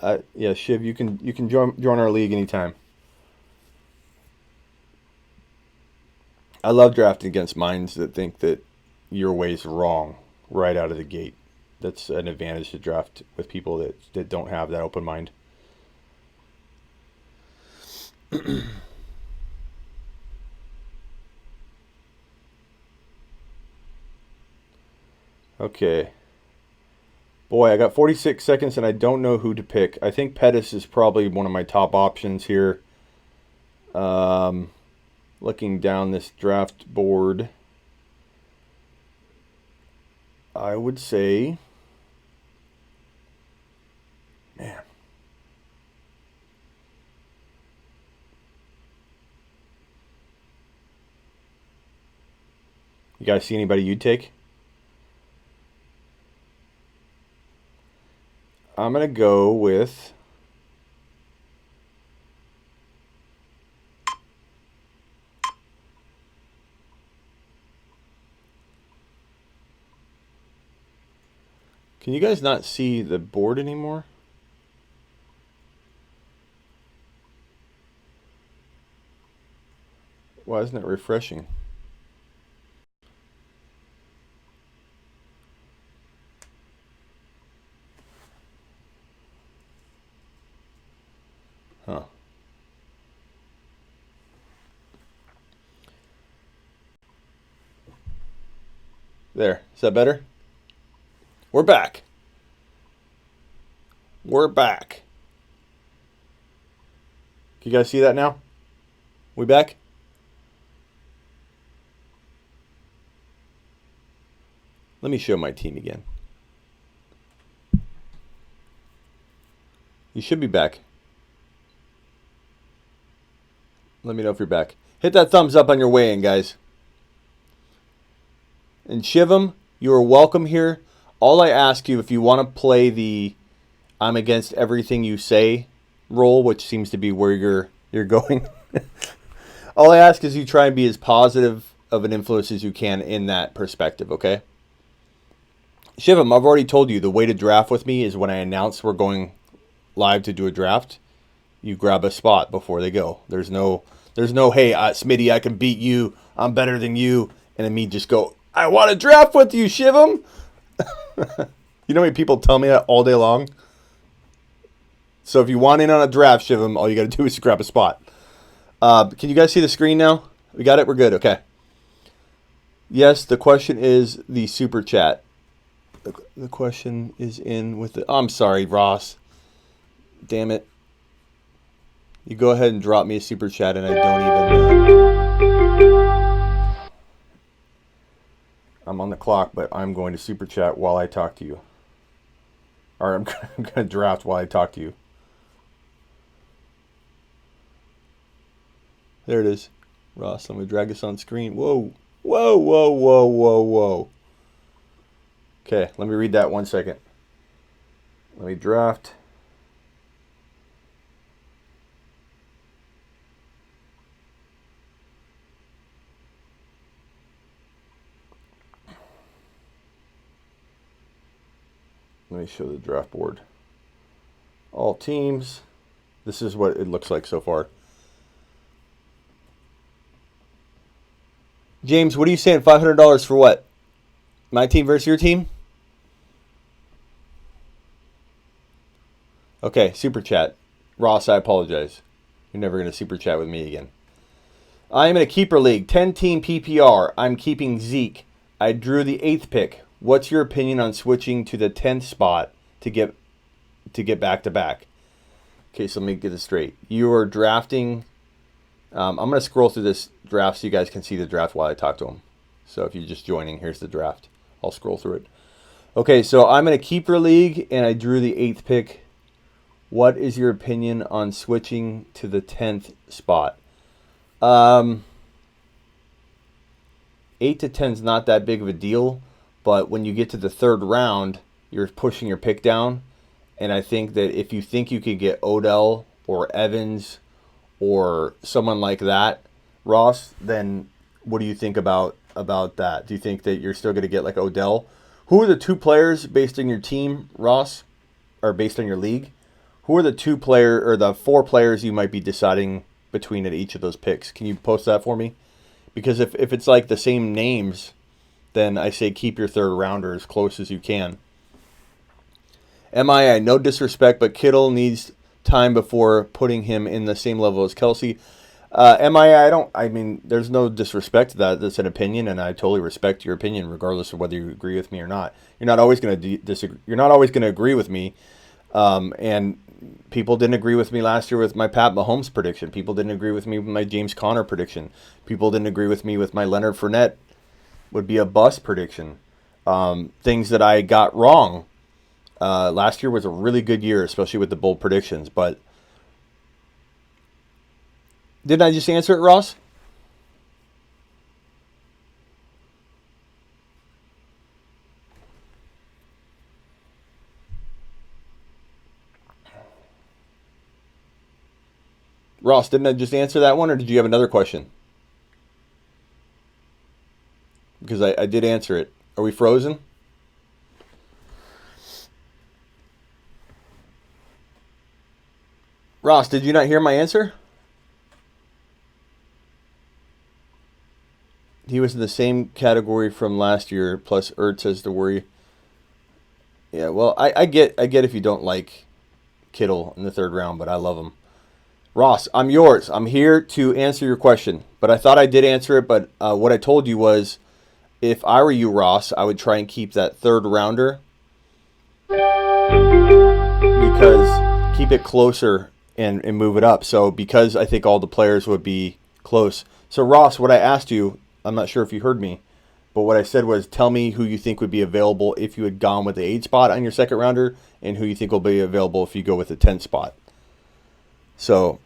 Shiv, you can join our league anytime. I love drafting against minds that think that your way's wrong right out of the gate. That's an advantage to draft with people that don't have that open mind. Okay. Boy, I got 46 seconds and I don't know who to pick. I think Pettis is probably one of my top options here. Looking down this draft board, I would say, man, you guys see anybody you'd take? I'm going to go with... Can you guys not see the board anymore? Why isn't it refreshing? Huh. There. Is that better? We're back. We're back. Can you guys see that now? We back? Let me show my team again. You should be back. Let me know if you're back. Hit that thumbs up on your way in, guys. And Shivam, you are welcome here. All I ask you, if you want to play the I'm against everything you say role, which seems to be where you're going, all I ask is you try and be as positive of an influence as you can in that perspective, okay? Shivam, I've already told you the way to draft with me is when I announce we're going live to do a draft, you grab a spot before they go. There's no hey, Smitty, I can beat you. I'm better than you. And then me just go, I want to draft with you, Shivam. You know how many people tell me that all day long? So if you want in on a draft, Shivam, all you got to do is grab a spot. Can you guys see the screen now? We got it? We're good. Okay. Yes, the question is the super chat. The question is in with the... I'm sorry, Ross. Damn it. You go ahead and drop me a super chat and I don't even... I'm on the clock, but I'm going to super chat while I talk to you. Or I'm going to draft while I talk to you. There it is. Ross, let me drag this on screen. Whoa. Whoa, whoa, whoa, whoa, whoa. Okay, let me read that 1 second. Let me draft. Let me show the draft board. All teams. This is what it looks like so far. James, what are you saying? $500 for what? My team versus your team? Okay, super chat. Ross, I apologize. You're never going to super chat with me again. I am in a keeper league, 10-team PPR. I'm keeping Zeke. I drew the 8th pick. What's your opinion on switching to the 10th spot to get back-to-back? Okay, so let me get this straight. You are drafting. I'm going to scroll through this draft so you guys can see the draft while I talk to them. So if you're just joining, here's the draft. I'll scroll through it. Okay, so I'm in a keeper league, and I drew the 8th pick. What is your opinion on switching to the 10th spot? 8 to 10 is not that big of a deal, but when you get to the 3rd round, you're pushing your pick down. And I think that if you think you could get Odell or Evans or someone like that, Ross, then what do you think about that? Do you think that you're still going to get like Odell? Who are the 2 players based on your team, Ross, or based on your league? Who are the 2 player or the 4 players you might be deciding between at each of those picks? Can you post that for me? Because if it's like the same names, then I say keep your 3rd rounder as close as you can. MIA, no disrespect, but Kittle needs time before putting him in the same level as Kelsey. MIA, there's no disrespect to that. That's an opinion, and I totally respect your opinion, regardless of whether you agree with me or not. You're not always going to disagree. You're not always going to agree with me. And people didn't agree with me last year with my Pat Mahomes prediction. People didn't agree with me with my James Conner prediction. People didn't agree with me with my Leonard Fournette would be a bust prediction. Things that I got wrong. Last year was a really good year, especially with the bold predictions. But didn't I just answer it, Ross? Ross, didn't I just answer that one, or did you have another question? Because I did answer it. Are we frozen? Ross, did you not hear my answer? He was in the same category from last year, plus Ertz has to worry. Yeah, well, I get if you don't like Kittle in the 3rd round, but I love him. Ross, I'm yours. I'm here to answer your question. But I thought I did answer it, but what I told you was if I were you, Ross, I would try and keep that 3rd rounder because keep it closer and move it up. So because I think all the players would be close. So, Ross, what I asked you, I'm not sure if you heard me, but what I said was tell me who you think would be available if you had gone with the 8 spot on your 2nd rounder and who you think will be available if you go with the 10 spot. So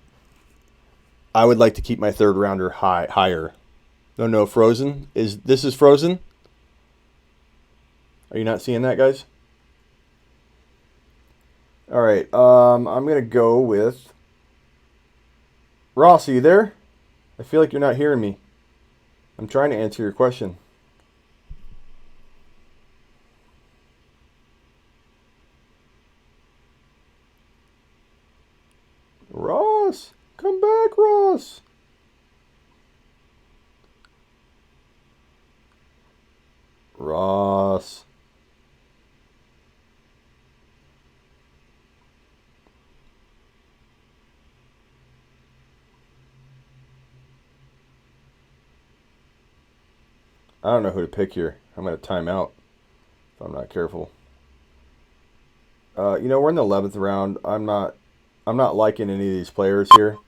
I would like to keep my 3rd rounder higher. No, frozen. This is frozen? Are you not seeing that, guys? All right. I'm going to go with Ross. Are you there? I feel like you're not hearing me. I'm trying to answer your question. Ross, come back, Ross. Ross. I don't know who to pick here. I'm going to time out if I'm not careful. We're in the 11th round. I'm not liking any of these players here,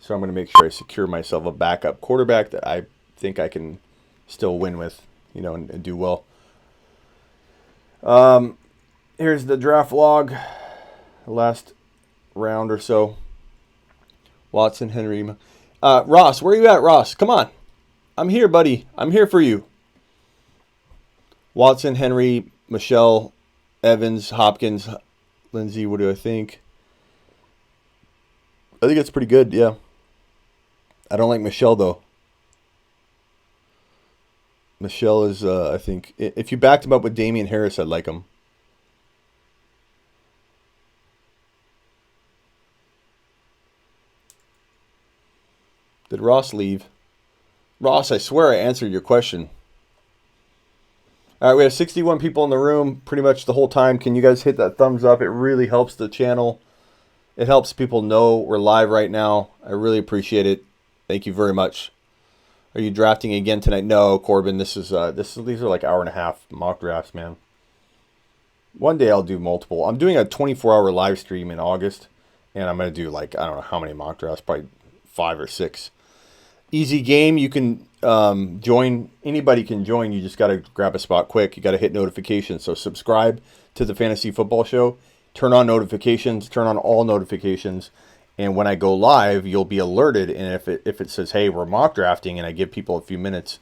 so I'm going to make sure I secure myself a backup quarterback that I think I can still win with, and do well. Here's the draft log, last round or so. Watson, Henry. Ross, where are you at, Ross? Come on. I'm here, buddy. I'm here for you. Watson, Henry, Michelle, Evans, Hopkins, Lindsay, what do I think? I think it's pretty good, yeah. I don't like Michelle, though. Michelle is, I think, if you backed him up with Damian Harris, I'd like him. Did Ross leave? Ross, I swear I answered your question. All right, we have 61 people in the room pretty much the whole time. Can you guys hit that thumbs up? It really helps the channel. It helps people know we're live right now. I really appreciate it. Thank you very much. Are you drafting again tonight? No, Corbin. These are like hour and a half mock drafts, man. One day I'll do multiple. I'm doing a 24-hour live stream in August, and I'm gonna do like I don't know how many mock drafts, probably 5 or 6. Easy game. You can join. Anybody can join. You just got to grab a spot quick. You got to hit notifications. So subscribe to the Fantasy Football Show. Turn on notifications. Turn on all notifications. And when I go live, you'll be alerted. And if it says, hey, we're mock drafting, and I give people a few minutes,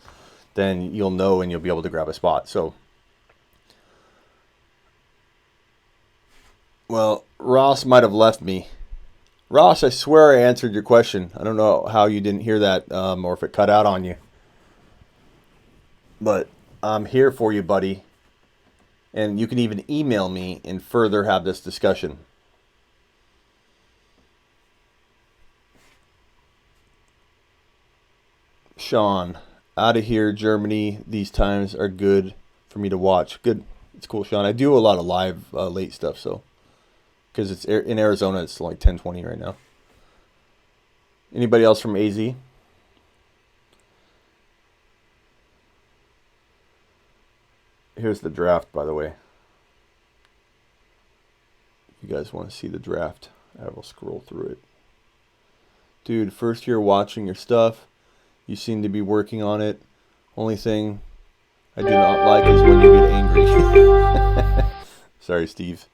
then you'll know and you'll be able to grab a spot. So, well, Ross might have left me. Ross, I swear I answered your question. I don't know how you didn't hear that or if it cut out on you. But I'm here for you, buddy. And you can even email me and further have this discussion. Sean, out of here, Germany. These times are good for me to watch. Good. It's cool, Sean. I do a lot of live late stuff, so. Because it's in Arizona, it's like 10:20 right now. Anybody else from AZ? Here's the draft, by the way. If you guys want to see the draft, I will scroll through it. Dude, first year watching your stuff. You seem to be working on it. Only thing I do not like is when you get angry. Sorry, Steve.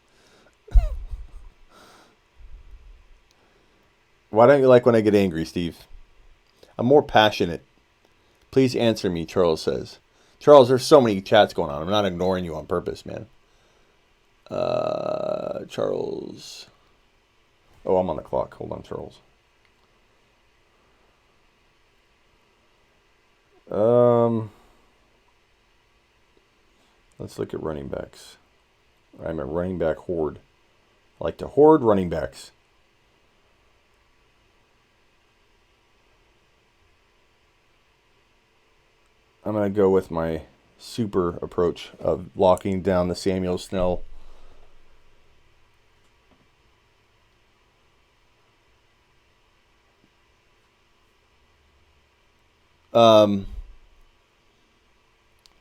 Why don't you like when I get angry, Steve? I'm more passionate. Please answer me, Charles says. Charles, there's so many chats going on. I'm not ignoring you on purpose, man. Charles. Oh, I'm on the clock. Hold on, Charles. Let's look at running backs. I'm a running back horde. I like to hoard running backs. I'm going to go with my super approach of locking down the Samuel Snell.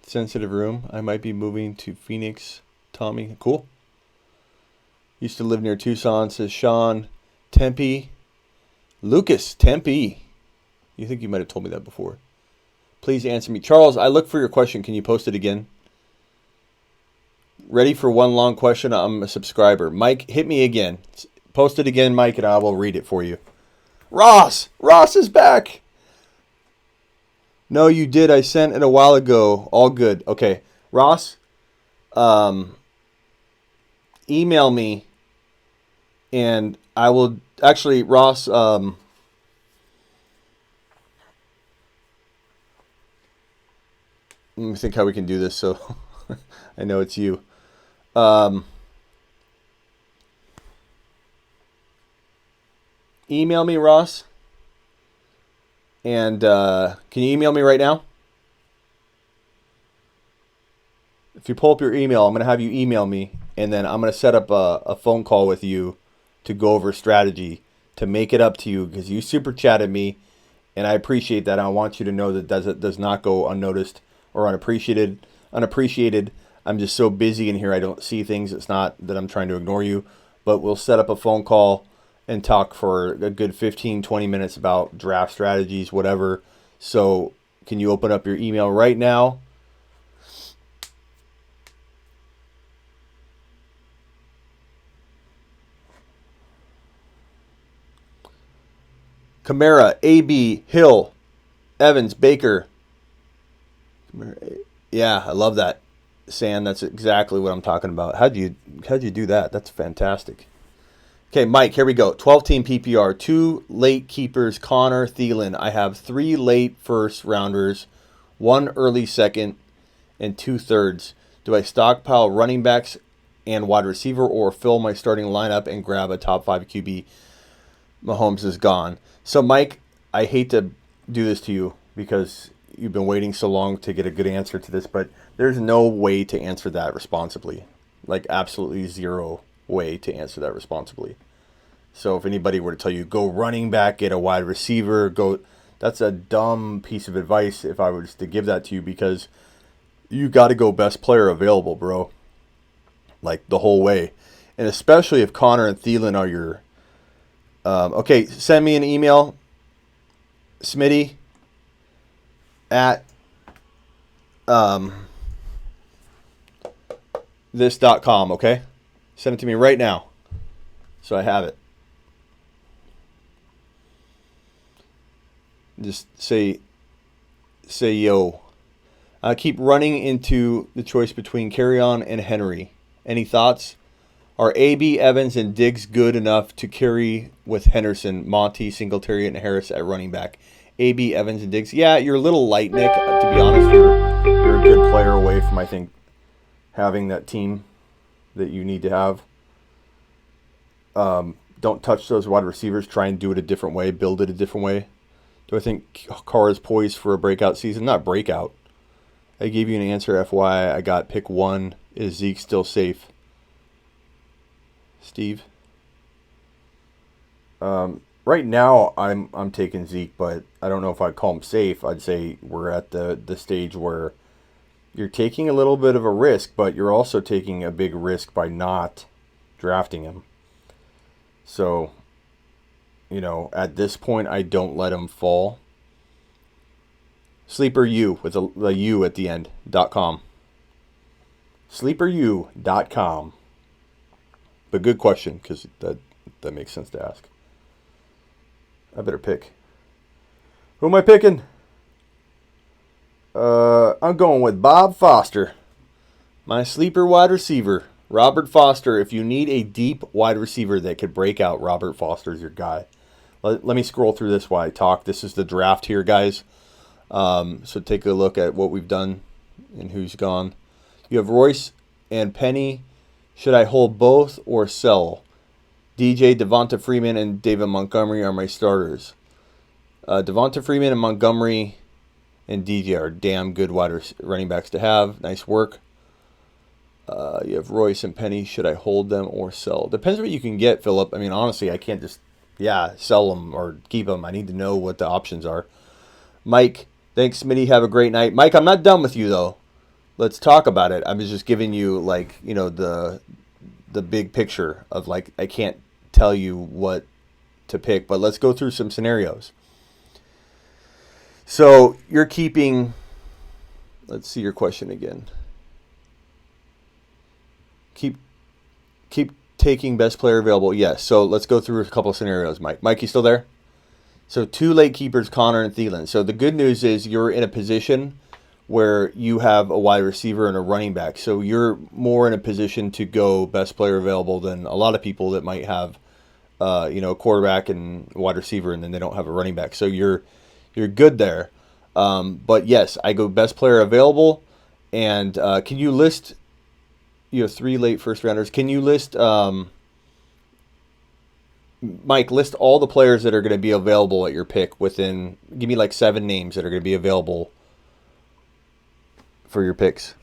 Sensitive room. I might be moving to Phoenix. Tommy, cool. Used to live near Tucson, says Sean. Tempe. Lucas, Tempe. You think you might have told me that before. Please answer me. Charles, I look for your question. Can you post it again? Ready for one long question? I'm a subscriber. Mike, hit me again. Post it again, Mike, and I will read it for you. Ross! Ross is back! No, you did. I sent it a while ago. All good. Okay. Ross, email me, and I will... Actually, Ross... Let me think how we can do this so I know it's you. Email me, Ross. And can you email me right now? If you pull up your email, I'm going to have you email me. And then I'm going to set up a phone call with you to go over strategy to make it up to you. Because you super chatted me. And I appreciate that. I want you to know that does not go unnoticed or unappreciated. I'm just so busy in here I don't see things. It's not that I'm trying to ignore you, but we'll set up a phone call and talk for a good 15-20 minutes about draft strategies, whatever. So can you open up your email right now? Kamara, AB, Hill, Evans, Baker. Yeah, I love that, Sam. That's exactly what I'm talking about. How'd you do that? That's fantastic. Okay, Mike, here we go. 12-team PPR, 2 late keepers, Connor, Thielen. I have 3 late first rounders, 1 early second, and 2 thirds. Do I stockpile running backs and wide receiver or fill my starting lineup and grab a top 5 QB? Mahomes is gone. So, Mike, I hate to do this to you. because you've been waiting so long to get a good answer to this, but there's no way to answer that responsibly. Like, absolutely zero way to answer that responsibly. So if anybody were to tell you, go running back, get a wide receiver, go, that's a dumb piece of advice if I was to give that to you, because you got to go best player available, bro. Like, the whole way. And especially if Connor and Thielen are your... okay, send me an email, Smitty, at this.com, okay? Send it to me right now so I have it. Just say yo. I keep running into the choice between Carrion and Henry. Any thoughts? Are AB, Evans, and Diggs good enough to carry with Henderson, Monty, Singletary, and Harris at running back? AB, Evans, and Diggs. Yeah, you're a little light, Nick. To be honest, you're a good player away from, I think, having that team that you need to have. Don't touch those wide receivers. Try and do it a different way. Build it a different way. Do I think Carr is poised for a breakout season? Not breakout. I gave you an answer, FYI. I got pick 1. Is Zeke still safe? Steve? Right now, I'm taking Zeke, but I don't know if I'd call him safe. I'd say we're at the stage where you're taking a little bit of a risk, but you're also taking a big risk by not drafting him. So, you know, at this point, I don't let him fall. SleeperU with a U at the end, .com. SleeperU.com. But good question, because that makes sense to ask. I better pick. Who am I picking? I'm going with Bob Foster. My sleeper wide receiver, Robert Foster. If you need a deep wide receiver that could break out, Robert Foster's your guy. Let me scroll through this while I talk. This is the draft here, guys. So take a look at what we've done and who's gone. You have Royce and Penny. Should I hold both or sell? DJ, Devonta Freeman, and David Montgomery are my starters. Devonta Freeman and Montgomery and DJ are damn good running backs to have. Nice work. You have Royce and Penny. Should I hold them or sell? Depends what you can get, Philip. I mean, honestly, I can't just, sell them or keep them. I need to know what the options are. Mike, thanks, Smitty. Have a great night. Mike, I'm not done with you, though. Let's talk about it. I was just giving you, like, you know, the big picture of, like, I can't tell you what to pick, but let's go through some scenarios. So you're keeping, let's see your question again. Keep taking best player available. Yes. So let's go through a couple of scenarios, Mike. Mike, you still there? So 2 late keepers, Connor and Thielen. So the good news is you're in a position where you have a wide receiver and a running back. So you're more in a position to go best player available than a lot of people that might have, a quarterback and wide receiver, and then they don't have a running back. So you're good there. But yes, I go best player available. And can you list, 3 late first rounders? Can you list, Mike, list all the players that are going to be available at your pick within, give me like 7 names that are going to be available for your picks.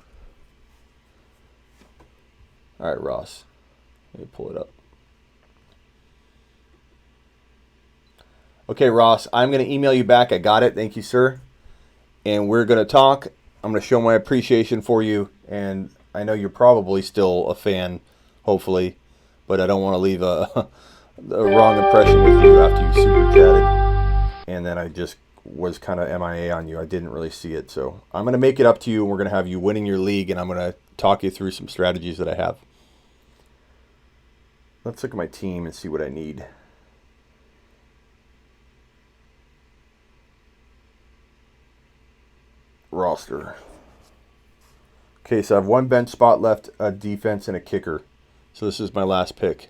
All right, Ross. Let me pull it up. Okay, Ross, I'm going to email you back. I got it. Thank you, sir. And we're going to talk. I'm going to show my appreciation for you. And I know you're probably still a fan, hopefully. But I don't want to leave a wrong impression with you after you super chatted. And then I just was kind of MIA on you. I didn't really see it. So I'm going to make it up to you, and we're going to have you winning your league, and I'm going to talk you through some strategies that I have. Let's look at my team and see what I need. Roster. Okay, so I have 1 bench spot left, a defense, and a kicker. So this is my last pick.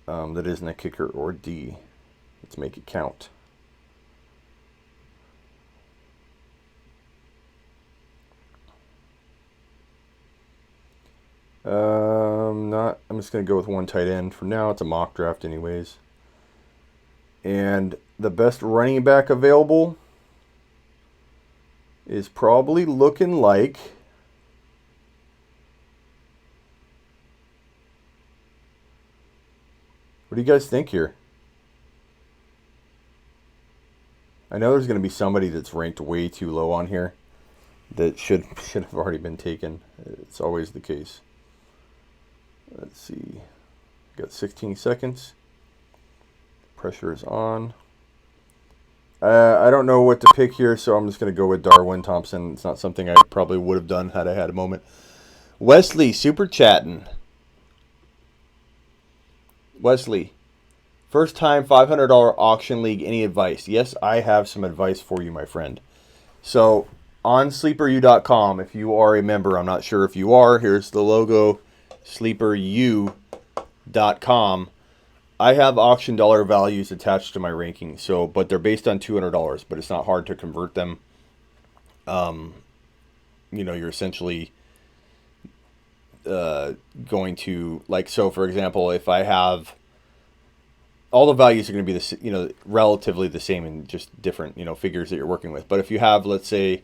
That isn't a kicker or D. Let's make it count. I'm just going to go with 1 tight end. For now, it's a mock draft anyways. And the best running back available, is probably looking like... What do you guys think here? I know there's going to be somebody that's ranked way too low on here that should have already been taken. It's always the case. Let's see. Got 16 seconds. Pressure is on. I don't know what to pick here, so I'm just going to go with Darwin Thompson. It's not something I probably would have done had I had a moment. Wesley, super chatting. Wesley, first time $500 auction league. Any advice? Yes, I have some advice for you, my friend. So on sleeperu.com, if you are a member, I'm not sure if you are. Here's the logo, sleeperu.com. I have auction dollar values attached to my ranking, but they're based on $200, but it's not hard to convert them. You're essentially going to, like, so for example, if I have, all the values are going to be relatively the same in just different, figures that you're working with. But if you have, let's say,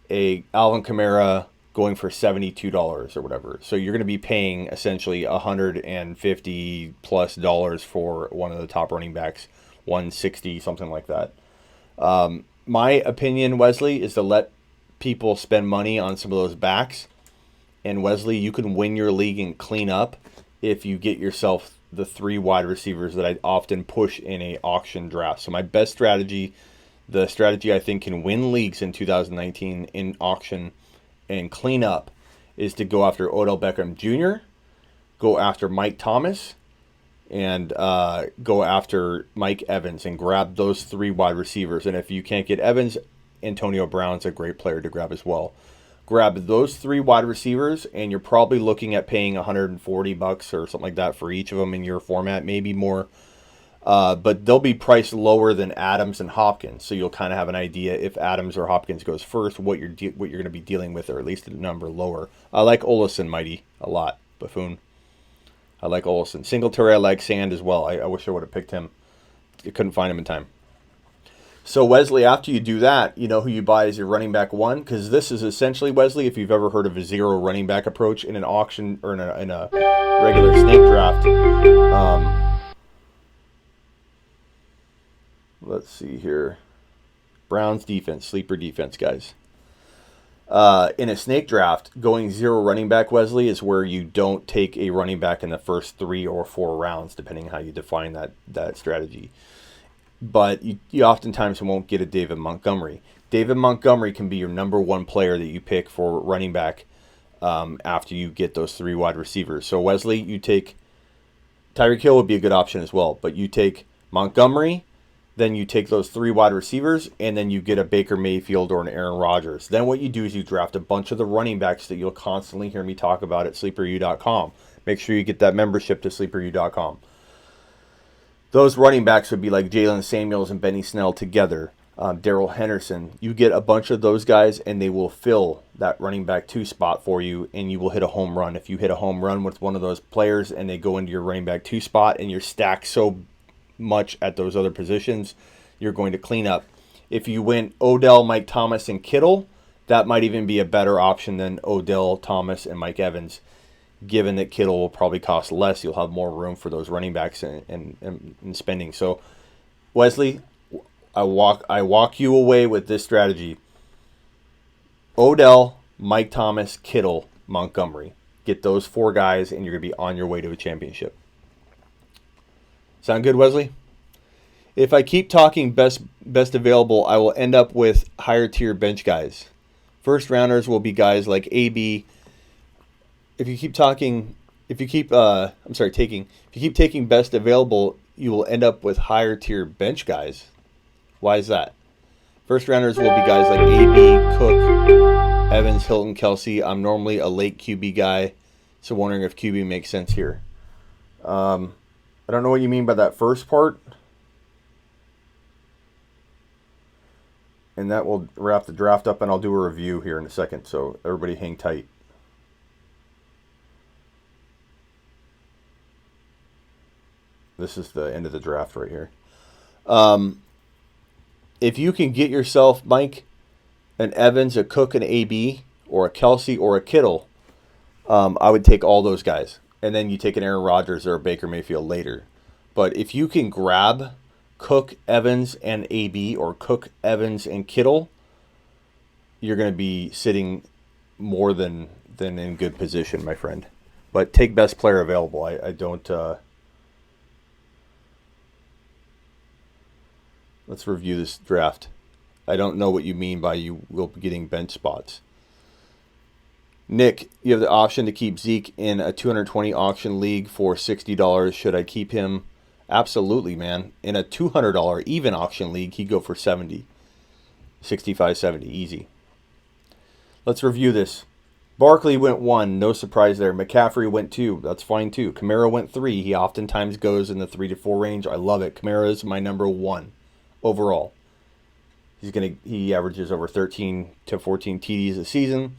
a Alvin Kamara going for $72 or whatever, so you're going to be paying essentially $150+ for one of the top running backs, 160, something like that. My opinion, Wesley, is to let people spend money on some of those backs. And Wesley, you can win your league and clean up if you get yourself the 3 wide receivers that I often push in a auction draft. So my best strategy, the strategy I think can win leagues in 2019 in auction and clean up, is to go after Odell Beckham Jr., go after Mike Thomas, and go after Mike Evans and grab those 3 wide receivers. And if you can't get Evans, Antonio Brown's a great player to grab as well. Grab those 3 wide receivers, and you're probably looking at paying $140 or something like that for each of them in your format, maybe more. But they'll be priced lower than Adams and Hopkins, so you'll kind of have an idea if Adams or Hopkins goes first, what you're going to be dealing with, or at least a number lower. I like Olsen mighty a lot. Buffoon. I like Olsen. Singletary, I like Sand as well. I wish I would have picked him. I couldn't find him in time. So Wesley, after you do that, you know who you buy as your running back 1, because this is essentially, Wesley, if you've ever heard of a 0 running back approach in an auction or in a regular snake draft. Let's see here. Browns defense, sleeper defense, guys. In a snake draft, going 0 running back, Wesley, is where you don't take a running back in the first 3 or 4 rounds, depending on how you define that strategy. But you oftentimes won't get a David Montgomery. David Montgomery can be your number 1 player that you pick for running back after you get those 3 wide receivers. So Wesley, you take Tyreek Hill would be a good option as well, but you take Montgomery, then you take those 3 wide receivers, and then you get a Baker Mayfield or an Aaron Rodgers. Then what you do is you draft a bunch of the running backs that you'll constantly hear me talk about at sleeperu.com. Make sure you get that membership to sleeperu.com. Those running backs would be like Jalen Samuels and Benny Snell together, Darrell Henderson. You get a bunch of those guys, and they will fill that running back 2 spot for you, and you will hit a home run. If you hit a home run with one of those players and they go into your running back 2 spot and you're stacked so much at those other positions, you're going to clean up. If you went Odell, Mike Thomas, and Kittle, that might even be a better option than Odell, Thomas, and Mike Evans. Given that Kittle will probably cost less, you'll have more room for those running backs and spending. So, Wesley, I walk you away with this strategy. Odell, Mike Thomas, Kittle, Montgomery. Get those 4 guys, and you're going to be on your way to a championship. Sound good, Wesley? If I keep talking best available, I will end up with higher tier bench guys. First rounders will be guys like AB. If you keep taking best available, you will end up with higher tier bench guys. Why is that? First rounders will be guys like AB, Cook, Evans, Hilton, Kelsey. I'm normally a late QB guy, so wondering if QB makes sense here. I don't know what you mean by that first part. And that will wrap the draft up, and I'll do a review here in a second, so everybody hang tight. This is the end of the draft right here. If you can get yourself, Mike, an Evans, a Cook, an AB, or a Kelsey, or a Kittle, I would take all those guys. And then you take an Aaron Rodgers or a Baker Mayfield later. But if you can grab Cook, Evans, and AB, or Cook, Evans, and Kittle, you're going to be sitting more than in good position, my friend. But take best player available. I don't... Let's review this draft. I don't know what you mean by you will be getting bench spots. Nick, you have the option to keep Zeke in a 220 auction league for $60. Should I keep him? Absolutely, man. In a $200 even auction league, he'd go for 70. 65, 70, easy. Let's review this. Barkley went 1, no surprise there. McCaffrey went 2, that's fine too. Kamara went 3, he oftentimes goes in the 3 to 4 range. I love it. Kamara is my number 1 overall. He averages over 13 to 14 TDs a season.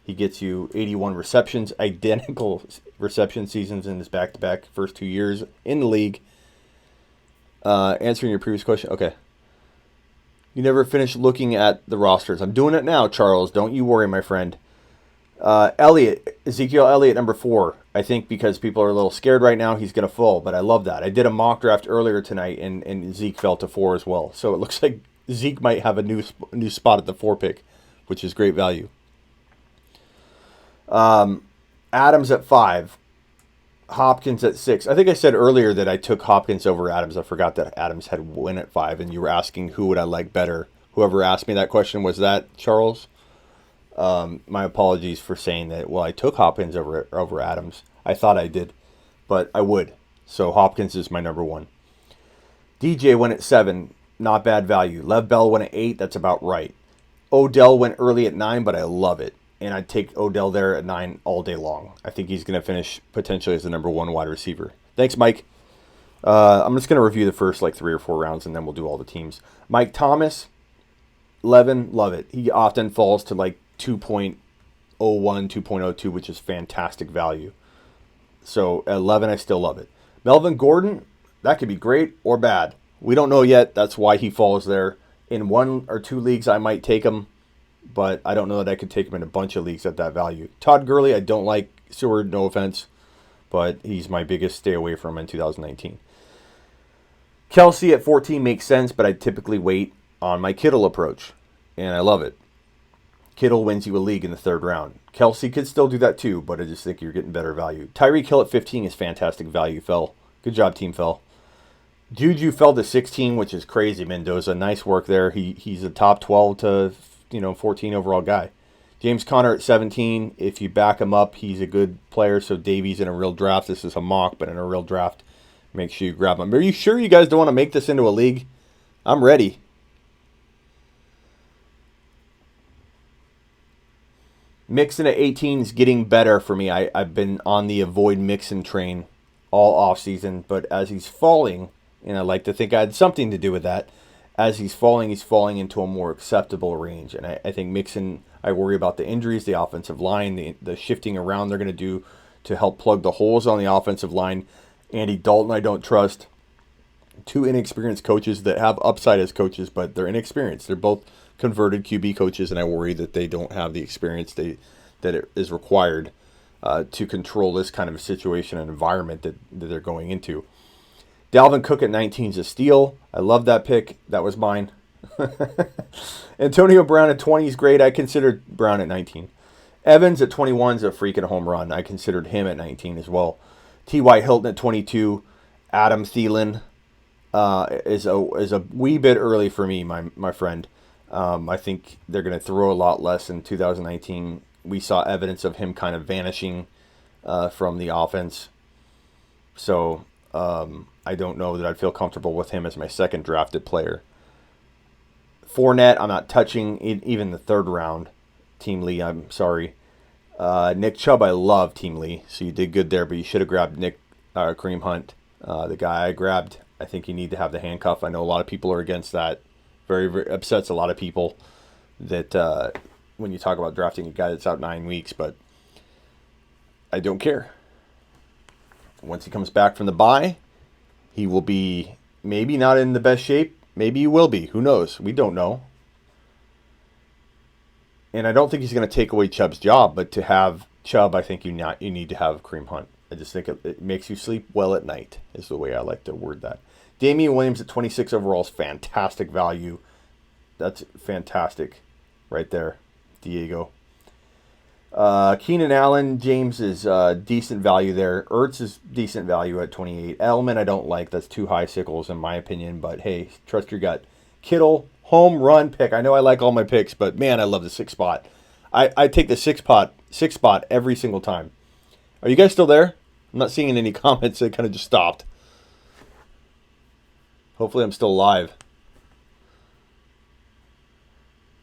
He gets you 81 receptions, identical reception seasons in his back-to-back first 2 years in the league. Answering your previous question, okay. You never finished looking at the rosters. I'm doing it now, Charles. Don't you worry, my friend. Ezekiel Elliott, number 4. I think because people are a little scared right now, he's going to fall, but I love that. I did a mock draft earlier tonight, and Zeke fell to 4 as well. So it looks like Zeke might have a new spot at the 4 pick, which is great value. Adams at 5. Hopkins at 6. I think I said earlier that I took Hopkins over Adams. I forgot that Adams had win at 5, and you were asking who would I like better. Whoever asked me that question, was that Charles? My apologies for saying that. Well, I took Hopkins over Adams. I thought I did, but I would. So Hopkins is my number 1. DJ went at 7. Not bad value. Lev Bell went at 8. That's about right. Odell went early at 9, but I love it. And I'd take Odell there at 9 all day long. I think he's going to finish potentially as the number 1 wide receiver. Thanks, Mike. I'm just going to review the first 3 or 4 rounds, and then we'll do all the teams. Mike Thomas, 11, love it. He often falls to 2.01, 2.02, which is fantastic value. So at 11, I still love it. Melvin Gordon, that could be great or bad. We don't know yet. That's why he falls there. In 1 or 2 leagues, I might take him, but I don't know that I could take him in a bunch of leagues at that value. Todd Gurley, I don't like. Seward, no offense, but he's my biggest stay away from in 2019. Kelsey at 14 makes sense, but I typically wait on my Kittle approach, and I love it. Kittle wins you a league in the 3rd round. Kelsey could still do that too, but I just think you're getting better value. Tyreek Hill at 15 is fantastic value, Phil. Good job, Team Phil. Juju fell to 16, which is crazy, Mendoza. Nice work there. He's a top 12 to 14 overall guy. James Conner at 17. If you back him up, he's a good player. So Davies in a real draft. This is a mock, but in a real draft, make sure you grab him. Are you sure you guys don't want to make this into a league? I'm ready. Mixon at 18 is getting better for me. I've been on the avoid Mixon train all offseason, but as he's falling, and I like to think I had something to do with that, as he's falling into a more acceptable range. And I think Mixon, I worry about the injuries, the offensive line, the shifting around they're going to do to help plug the holes on the offensive line. Andy Dalton, I don't trust. 2 inexperienced coaches that have upside as coaches, but they're inexperienced. They're both converted QB coaches, and I worry that they don't have the experience that is required to control this kind of a situation and environment that they're going into. Dalvin Cook at 19 is a steal. I love that pick. That was mine. Antonio Brown at 20 is great. I considered Brown at 19. Evans at 21 is a freaking home run. I considered him at 19 as well. T.Y. Hilton at 22. Adam Thielen is a wee bit early for me, my friend. I think they're going to throw a lot less in 2019. We saw evidence of him kind of vanishing from the offense. So I don't know that I'd feel comfortable with him as my second drafted player. Fournette, I'm not touching even the 3rd round. Team Lee, I'm sorry. Nick Chubb, I love Team Lee, so you did good there, but you should have grabbed Kareem Hunt, the guy I grabbed. I think you need to have the handcuff. I know a lot of people are against that. Very, very upsets a lot of people that when you talk about drafting a guy that's out 9 weeks, but I don't care. Once he comes back from the bye, he will be maybe not in the best shape. Maybe he will be. Who knows? We don't know. And I don't think he's going to take away Chubb's job, but to have Chubb, I think you need to have Kareem Hunt. I just think it makes you sleep well at night, is the way I like to word that. Damian Williams at 26 overall is fantastic value. That's fantastic right there, Diego. Keenan Allen, James is decent value there. Ertz is decent value at 28. Edelman I don't like. That's too high sickles in my opinion, but hey, trust your gut. Kittle, home run pick. I know I like all my picks, but man, I love the 6 spot. I take the 6 spot every single time. Are you guys still there? I'm not seeing any comments. It kind of just stopped. Hopefully I'm still live.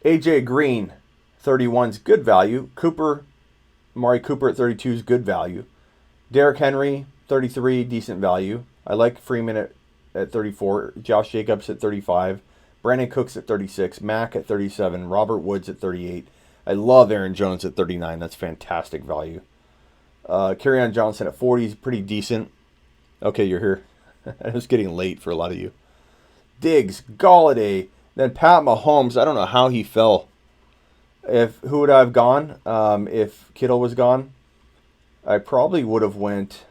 AJ Green, 31 is good value. Amari Cooper at 32 is good value. Derrick Henry, 33, decent value. I like Freeman at 34. Josh Jacobs at 35. Brandon Cooks at 36. Mack at 37. Robert Woods at 38. I love Aaron Jones at 39. That's fantastic value. Kerryon Johnson at 40 is pretty decent. Okay, you're here. It was getting late for a lot of you. Diggs, Galladay, then Pat Mahomes. I don't know how he fell. Who would I have gone if Kittle was gone? I probably would have went.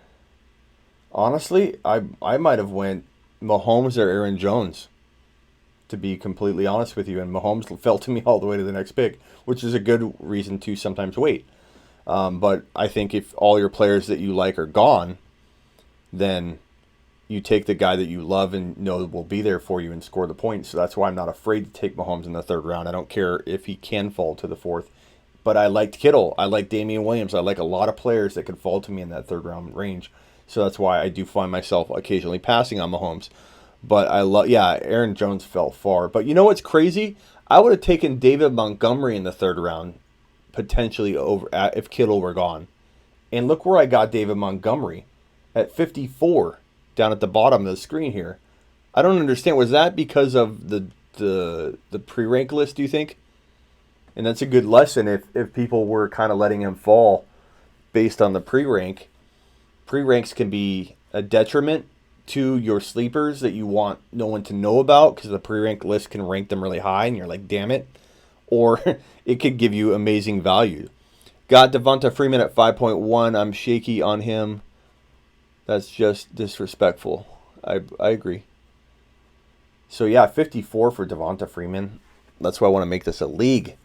Honestly, I might have went Mahomes or Aaron Jones, to be completely honest with you. And Mahomes fell to me all the way to the next pick, which is a good reason to sometimes wait. But I think if all your players that you like are gone, then you take the guy that you love and know will be there for you and score the points. So that's why I'm not afraid to take Mahomes in the 3rd round. I don't care if he can fall to the 4th. But I liked Kittle. I like Damian Williams. I like a lot of players that could fall to me in that 3rd round range. So that's why I do find myself occasionally passing on Mahomes. But Aaron Jones fell far. But you know what's crazy? I would have taken David Montgomery in the 3rd round, potentially over if Kittle were gone. And look where I got David Montgomery at 54. Down at the bottom of the screen here. I don't understand. Was that because of the pre-rank list, do you think? And that's a good lesson if people were kind of letting him fall based on the pre-rank. Pre-ranks can be a detriment to your sleepers that you want no one to know about because the pre-rank list can rank them really high and you're like, damn it. Or it could give you amazing value. Got Devonta Freeman at 5.1. I'm shaky on him. That's just disrespectful. I agree. So, yeah, 54 for Devonta Freeman. That's why I want to make this a league.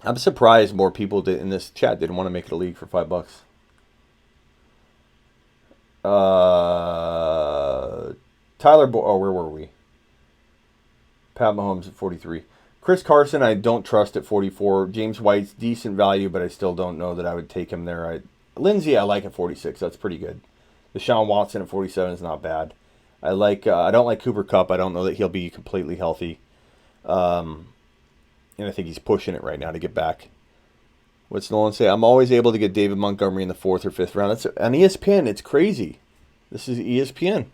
I'm surprised more people in this chat didn't want to make it a league for $5. Tyler where were we? Pat Mahomes at 43. Chris Carson, I don't trust at 44. James White's decent value, but I still don't know that I would take him there. Lindsey, I like at 46. That's pretty good. Deshaun Watson at 47 is not bad. I don't like Cooper Kupp. I don't know that he'll be completely healthy. And I think he's pushing it right now to get back. What's Nolan say? I'm always able to get David Montgomery in the 4th or 5th round. That's on ESPN. It's crazy. This is ESPN.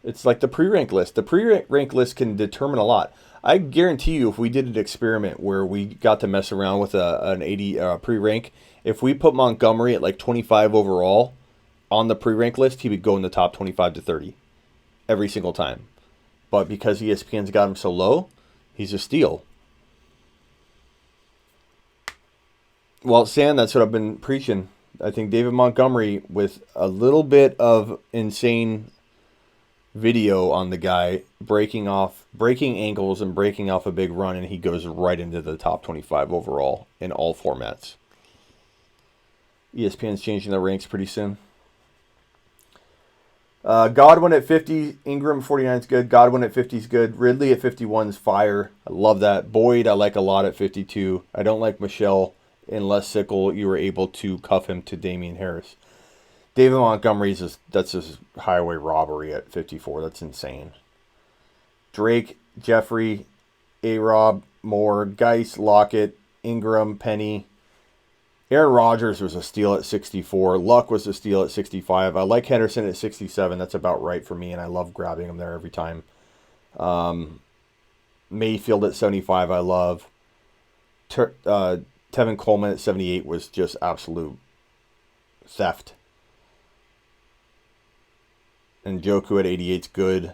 It's like the pre-rank list. The pre-rank list can determine a lot. I guarantee you if we did an experiment where we got to mess around with an 80 pre-rank, if we put Montgomery at like 25 overall on the pre-rank list, he would go in the top 25 to 30 every single time. But because ESPN's got him so low, he's a steal. Well, Sam, that's what I've been preaching. I think David Montgomery, with a little bit of insane video on the guy, breaking ankles and breaking off a big run, and he goes right into the top 25 overall in all formats. ESPN's changing their ranks pretty soon. Godwin at 50. Ingram 49 is good. Godwin at 50 is good. Ridley at 51 is fire. I love that. Boyd I like a lot at 52. I don't like Michelle unless Sickle you were able to cuff him to Damian Harris. David Montgomery's that's his highway robbery at 54. That's insane. Drake, Jeffrey, A-Rob, Moore, Geis, Lockett, Ingram, Penny. Aaron Rodgers was a steal at 64. Luck was a steal at 65. I like Henderson at 67. That's about right for me, and I love grabbing him there every time. Mayfield at 75 I love. Tevin Coleman at 78 was just absolute theft. And Joku at 88 is good.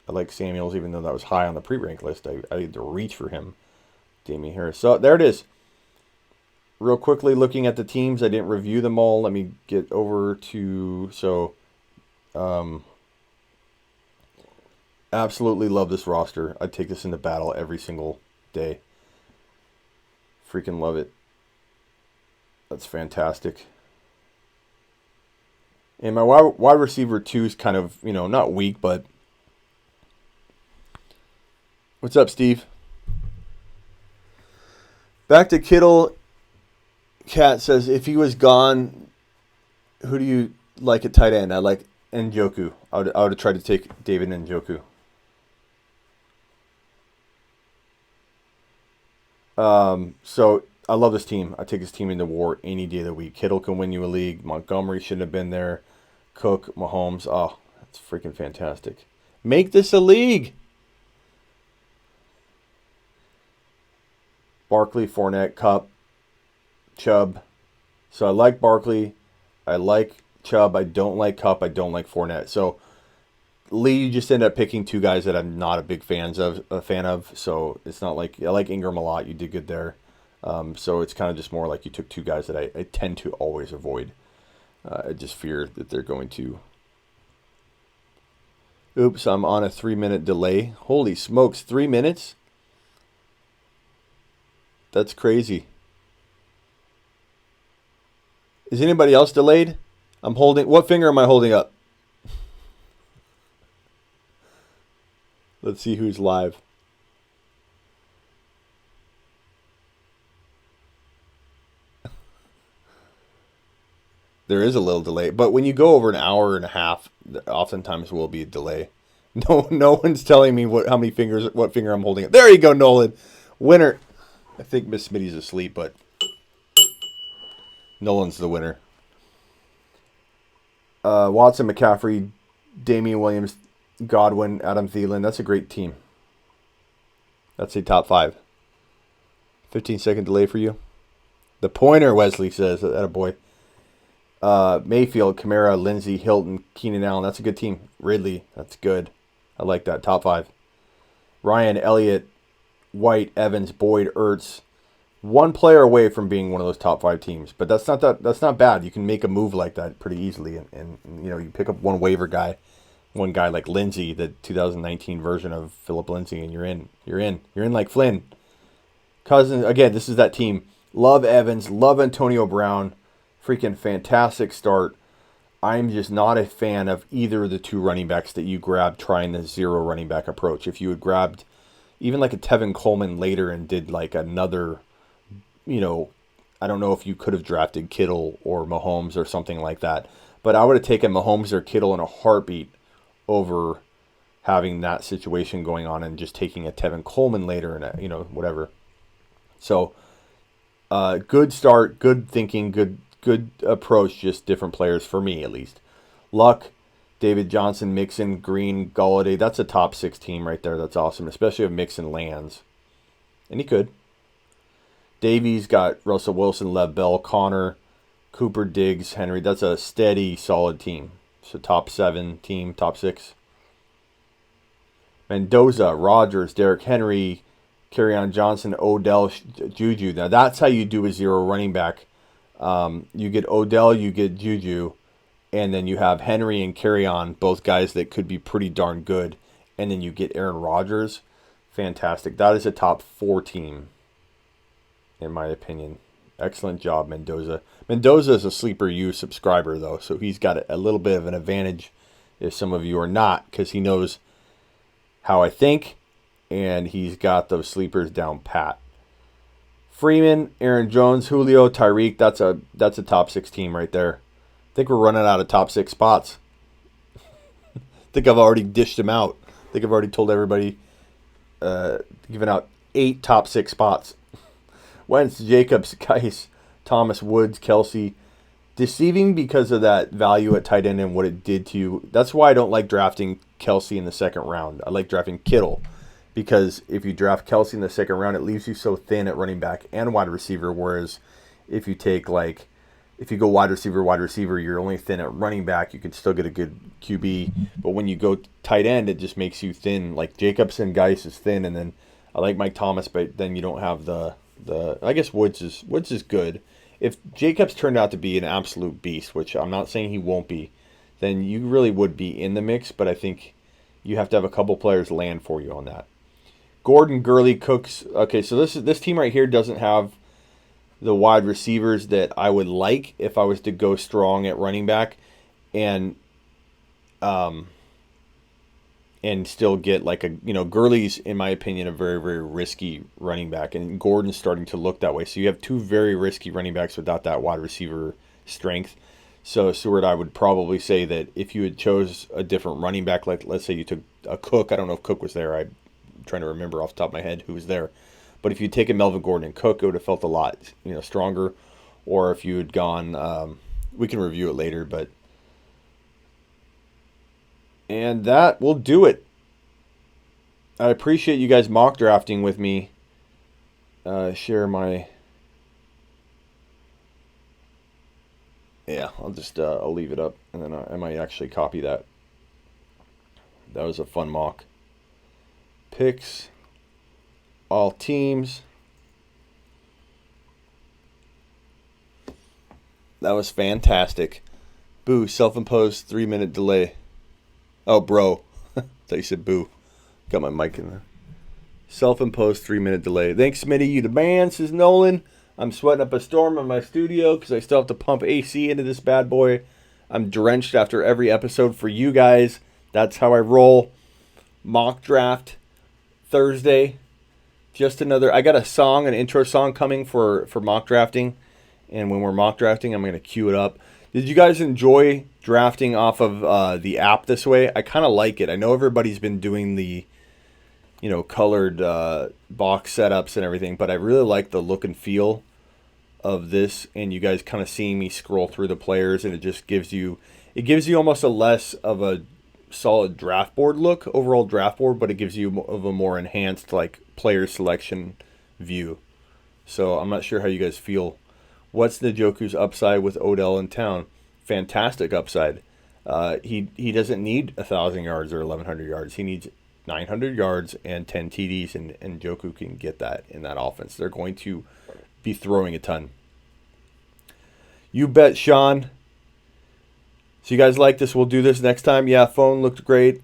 I like Samuels, even though that was high on the pre-rank list. I had to reach for him. Damien Harris. So there it is. Real quickly, looking at the teams, I didn't review them all. Let me get over to absolutely love this roster. I'd take this into battle every single day. Freaking love it. That's fantastic. And my wide receiver 2 is kind of, not weak, but... What's up, Steve? Back to Kittle. Kat says, if he was gone, who do you like at tight end? I like Njoku. I would have tried to take David Njoku. So I love this team. I take this team into war any day of the week. Kittle can win you a league. Montgomery shouldn't have been there. Cook, Mahomes. Oh, that's freaking fantastic. Make this a league. Barkley, Fournette, Cup, Chubb. So I like Barkley. I like Chubb. I don't like Cup. I don't like Fournette. So Lee, you just end up picking 2 guys that I'm not a big fan of. So it's not like I like Ingram a lot. You did good there. So it's kind of just more like you took 2 guys that I tend to always avoid. I just fear that they're going to. Oops, I'm on a 3-minute delay. Holy smokes, 3 minutes? That's crazy. Is anybody else delayed? What finger am I holding up? Let's see who's live. There is a little delay, but when you go over an hour and a half, oftentimes will be a delay. No one's telling me what finger I'm holding up. There you go, Nolan. Winner. I think Miss Smitty's asleep, but Nolan's the winner. Watson, McCaffrey, Damian Williams, Godwin, Adam Thielen. That's a great team. That's a top 5. 15-second delay for you. The pointer, Wesley says. Attaboy. Mayfield, Kamara, Lindsey, Hilton, Keenan Allen. That's a good team. Ridley. That's good. I like that. Top 5. Ryan, Elliott, White, Evans, Boyd, Ertz. One player away from being one of those top 5 teams, but that's not bad. You can make a move like that pretty easily, and you pick up one waiver guy, one guy like Lindsey, the 2019 version of Philip Lindsay, and you're in like Flynn. Cousins again. This is that team. Love Evans, love Antonio Brown, freaking fantastic start. I'm just not a fan of either of the 2 running backs that you grabbed trying the 0 running back approach. If you had grabbed even like a Tevin Coleman later and did like another. I don't know if you could have drafted Kittle or Mahomes or something like that. But I would have taken Mahomes or Kittle in a heartbeat over having that situation going on and just taking a Tevin Coleman later and whatever. So, good start, good thinking, good approach, just different players for me at least. Luck, David Johnson, Mixon, Green, Golladay. That's a top 6 team right there. That's awesome, especially if Mixon lands. And he could. Davies got Russell Wilson, Lev Bell, Connor, Cooper, Diggs, Henry. That's a steady, solid team. So top 7 team, top 6. Mendoza, Rodgers, Derrick Henry, Kerryon Johnson, Odell, Juju. Now that's how you do a 0 running back. You get Odell, you get Juju, and then you have Henry and Kerryon, both guys that could be pretty darn good. And then you get Aaron Rodgers. Fantastic. That is a top 4 team, in my opinion. Excellent job, Mendoza. Mendoza is a Sleeper U subscriber, though, so he's got a little bit of an advantage if some of you are not, because he knows how I think, and he's got those sleepers down pat. Freeman, Aaron Jones, Julio, Tyreek, that's a top 6 team right there. I think we're running out of top 6 spots. I think I've already dished them out. I think I've already told everybody, given out 8 top 6 spots. Wentz, Jacobs, Geis, Thomas, Woods, Kelsey. Deceiving because of that value at tight end and what it did to you. That's why I don't like drafting Kelsey in the second round. I like drafting Kittle. Because if you draft Kelsey in the second round, it leaves you so thin at running back and wide receiver. Whereas if you go wide receiver, you're only thin at running back. You can still get a good QB. But when you go tight end, it just makes you thin. Like Jacobs and Geis is thin. And then I like Mike Thomas, but then you don't have the I guess Woods is good. If Jacobs turned out to be an absolute beast, which I'm not saying he won't be, then you really would be in the mix, but I think you have to have a couple players land for you on that. Gordon, Gurley, Cooks. Okay, so this team right here doesn't have the wide receivers that I would like if I was to go strong at running back and still get like a, Gurley's, in my opinion, a very, very risky running back, and Gordon's starting to look that way. So you have two very risky running backs without that wide receiver strength. So, Seward, I would probably say that if you had chose a different running back, like let's say you took a Cook, I don't know if Cook was there. I'm trying to remember off the top of my head who was there. But if you'd taken Melvin Gordon and Cook, it would have felt a lot, stronger. Or if you had gone, we can review it later, but. And that will do it. I appreciate you guys mock drafting with me. Share my. Yeah, I'll just I'll leave it up, and then I might actually copy that. That was a fun mock. Picks. All teams. That was fantastic. Boo, self-imposed 3-minute delay. Oh, bro. I thought you said boo. Got my mic in there. Self-imposed 3-minute delay. Thanks, Smitty. You the man, says Nolan. I'm sweating up a storm in my studio because I still have to pump AC into this bad boy. I'm drenched after every episode for you guys. That's how I roll. Mock draft Thursday. Just another. I got a song, an intro song coming for mock drafting. And when we're mock drafting, I'm going to cue it up. Did you guys enjoy drafting off of the app this way? I kind of like it. I know everybody's been doing the, colored box setups and everything, but I really like the look and feel of this, and you guys kind of seeing me scroll through the players, and it just gives you almost a less of a solid draft board look, overall draft board, but it gives you of a more enhanced like player selection view. So I'm not sure how you guys feel. What's Njoku's upside with Odell in town? Fantastic upside. He doesn't need 1,000 yards or 1,100 yards. He needs 900 yards and 10 TDs, and Njoku can get that in that offense. They're going to be throwing a ton. You bet, Sean. So you guys like this? We'll do this next time. Yeah, phone looked great.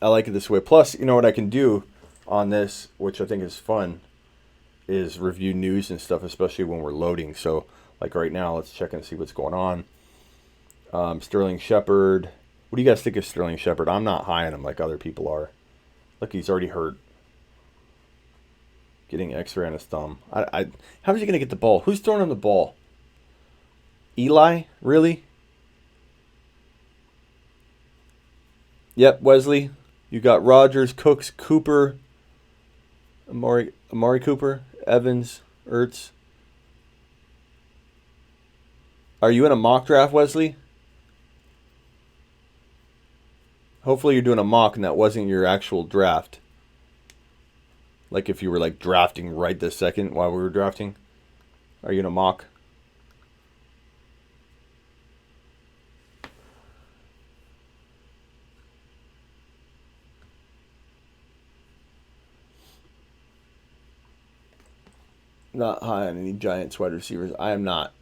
I like it this way. Plus, you know what I can do on this, which I think is fun, is review news and stuff, especially when we're loading. So, like right now, let's check and see what's going on. Sterling Shepard. What do you guys think of Sterling Shepard? I'm not high on him like other people are. Look, he's already hurt. Getting X-ray on his thumb. How's he going to get the ball? Who's throwing him the ball? Eli? Really? Yep, Wesley. You got Rodgers, Cooks, Cooper, Amari Cooper, Evans, Ertz. Are you in a mock draft, Wesley? Hopefully you're doing a mock and that wasn't your actual draft. Like if you were like drafting right this second while we were drafting. Are you in a mock? Not high on any Giants wide receivers. I am not.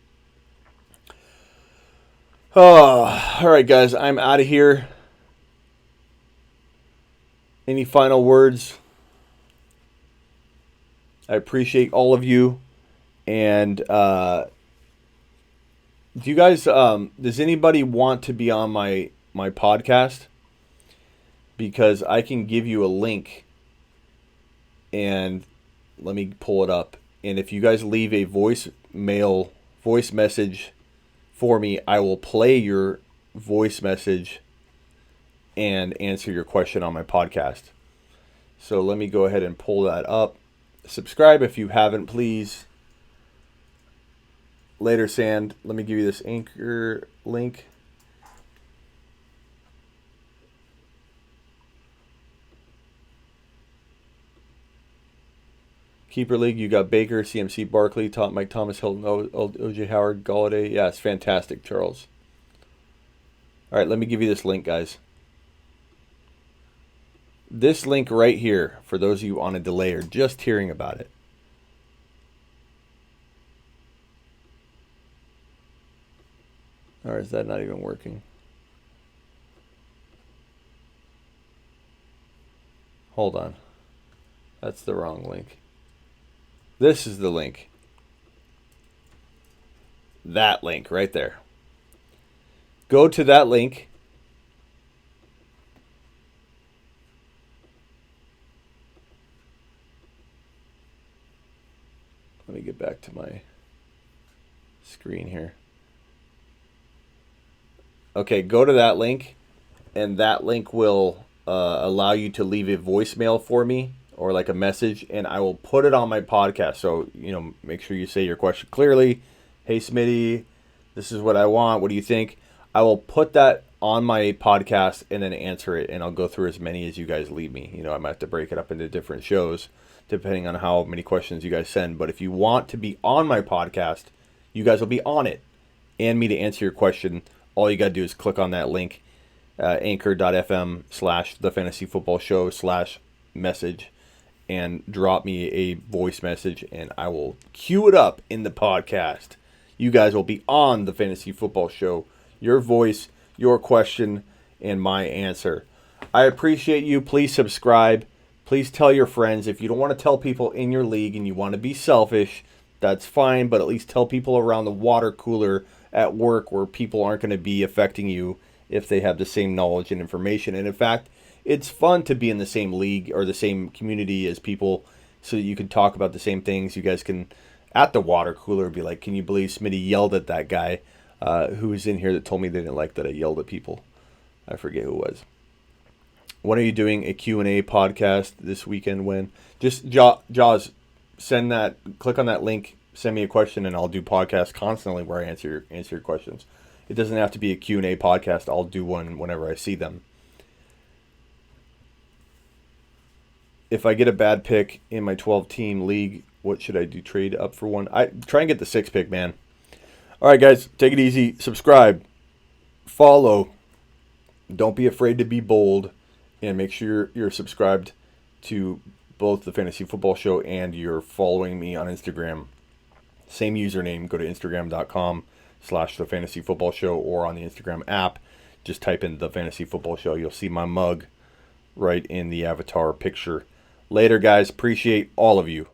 Oh, all right, guys. I'm out of here. Any final words? I appreciate all of you. And do you guys, does anybody want to be on my podcast? Because I can give you a link. And let me pull it up. And if you guys leave a voice message for me, I will play your voice message and answer your question on my podcast. So let me go ahead and pull that up. Subscribe if you haven't, please. Later, Sand. Let me give you this Anchor link. Keeper League, you got Baker, CMC, Barkley, Mike Thomas, Hilton, OJ Howard, Galladay. Yeah, it's fantastic, Charles. All right, let me give you this link, guys. This link right here, for those of you on a delay or just hearing about it. Or is that not even working? Hold on. That's the wrong link. This is the link. That link right there. Go to that link. Let me get back to my screen here. Okay, go to that link, and that link will allow you to leave a voicemail for me or like a message, and I will put it on my podcast. So, make sure you say your question clearly. Hey, Smitty, this is what I want. What do you think? I will put that on my podcast and then answer it, and I'll go through as many as you guys leave me. I might have to break it up into different shows depending on how many questions you guys send. But if you want to be on my podcast, you guys will be on it and me to answer your question. All you got to do is click on that link, anchor.fm/thefantasyfootballshow/message, and drop me a voice message, and I will cue it up in the podcast. You guys will be on the Fantasy Football Show. Your voice, your question, and my answer. I appreciate you. Please subscribe. Please tell your friends. If you don't want to tell people in your league and you want to be selfish, that's fine, but at least tell people around the water cooler at work where people aren't going to be affecting you if they have the same knowledge and information. And in fact, it's fun to be in the same league or the same community as people so that you can talk about the same things. You guys can, at the water cooler, be like, can you believe Smitty yelled at that guy who was in here that told me they didn't like that I yelled at people? I forget who it was. When are you doing a Q&A podcast this weekend? When? Just, Jaws, click on that link, send me a question, and I'll do podcasts constantly where I answer your questions. It doesn't have to be a Q&A podcast. I'll do one whenever I see them. If I get a bad pick in my 12-team league, what should I do? Trade up for one? I try and get the 6 pick, man. All right, guys, take it easy. Subscribe, follow. Don't be afraid to be bold, and make sure you're subscribed to both the Fantasy Football Show and you're following me on Instagram. Same username. Go to Instagram.com/The Fantasy Football Show, or on the Instagram app, just type in The Fantasy Football Show. You'll see my mug right in the avatar picture. Later, guys. Appreciate all of you.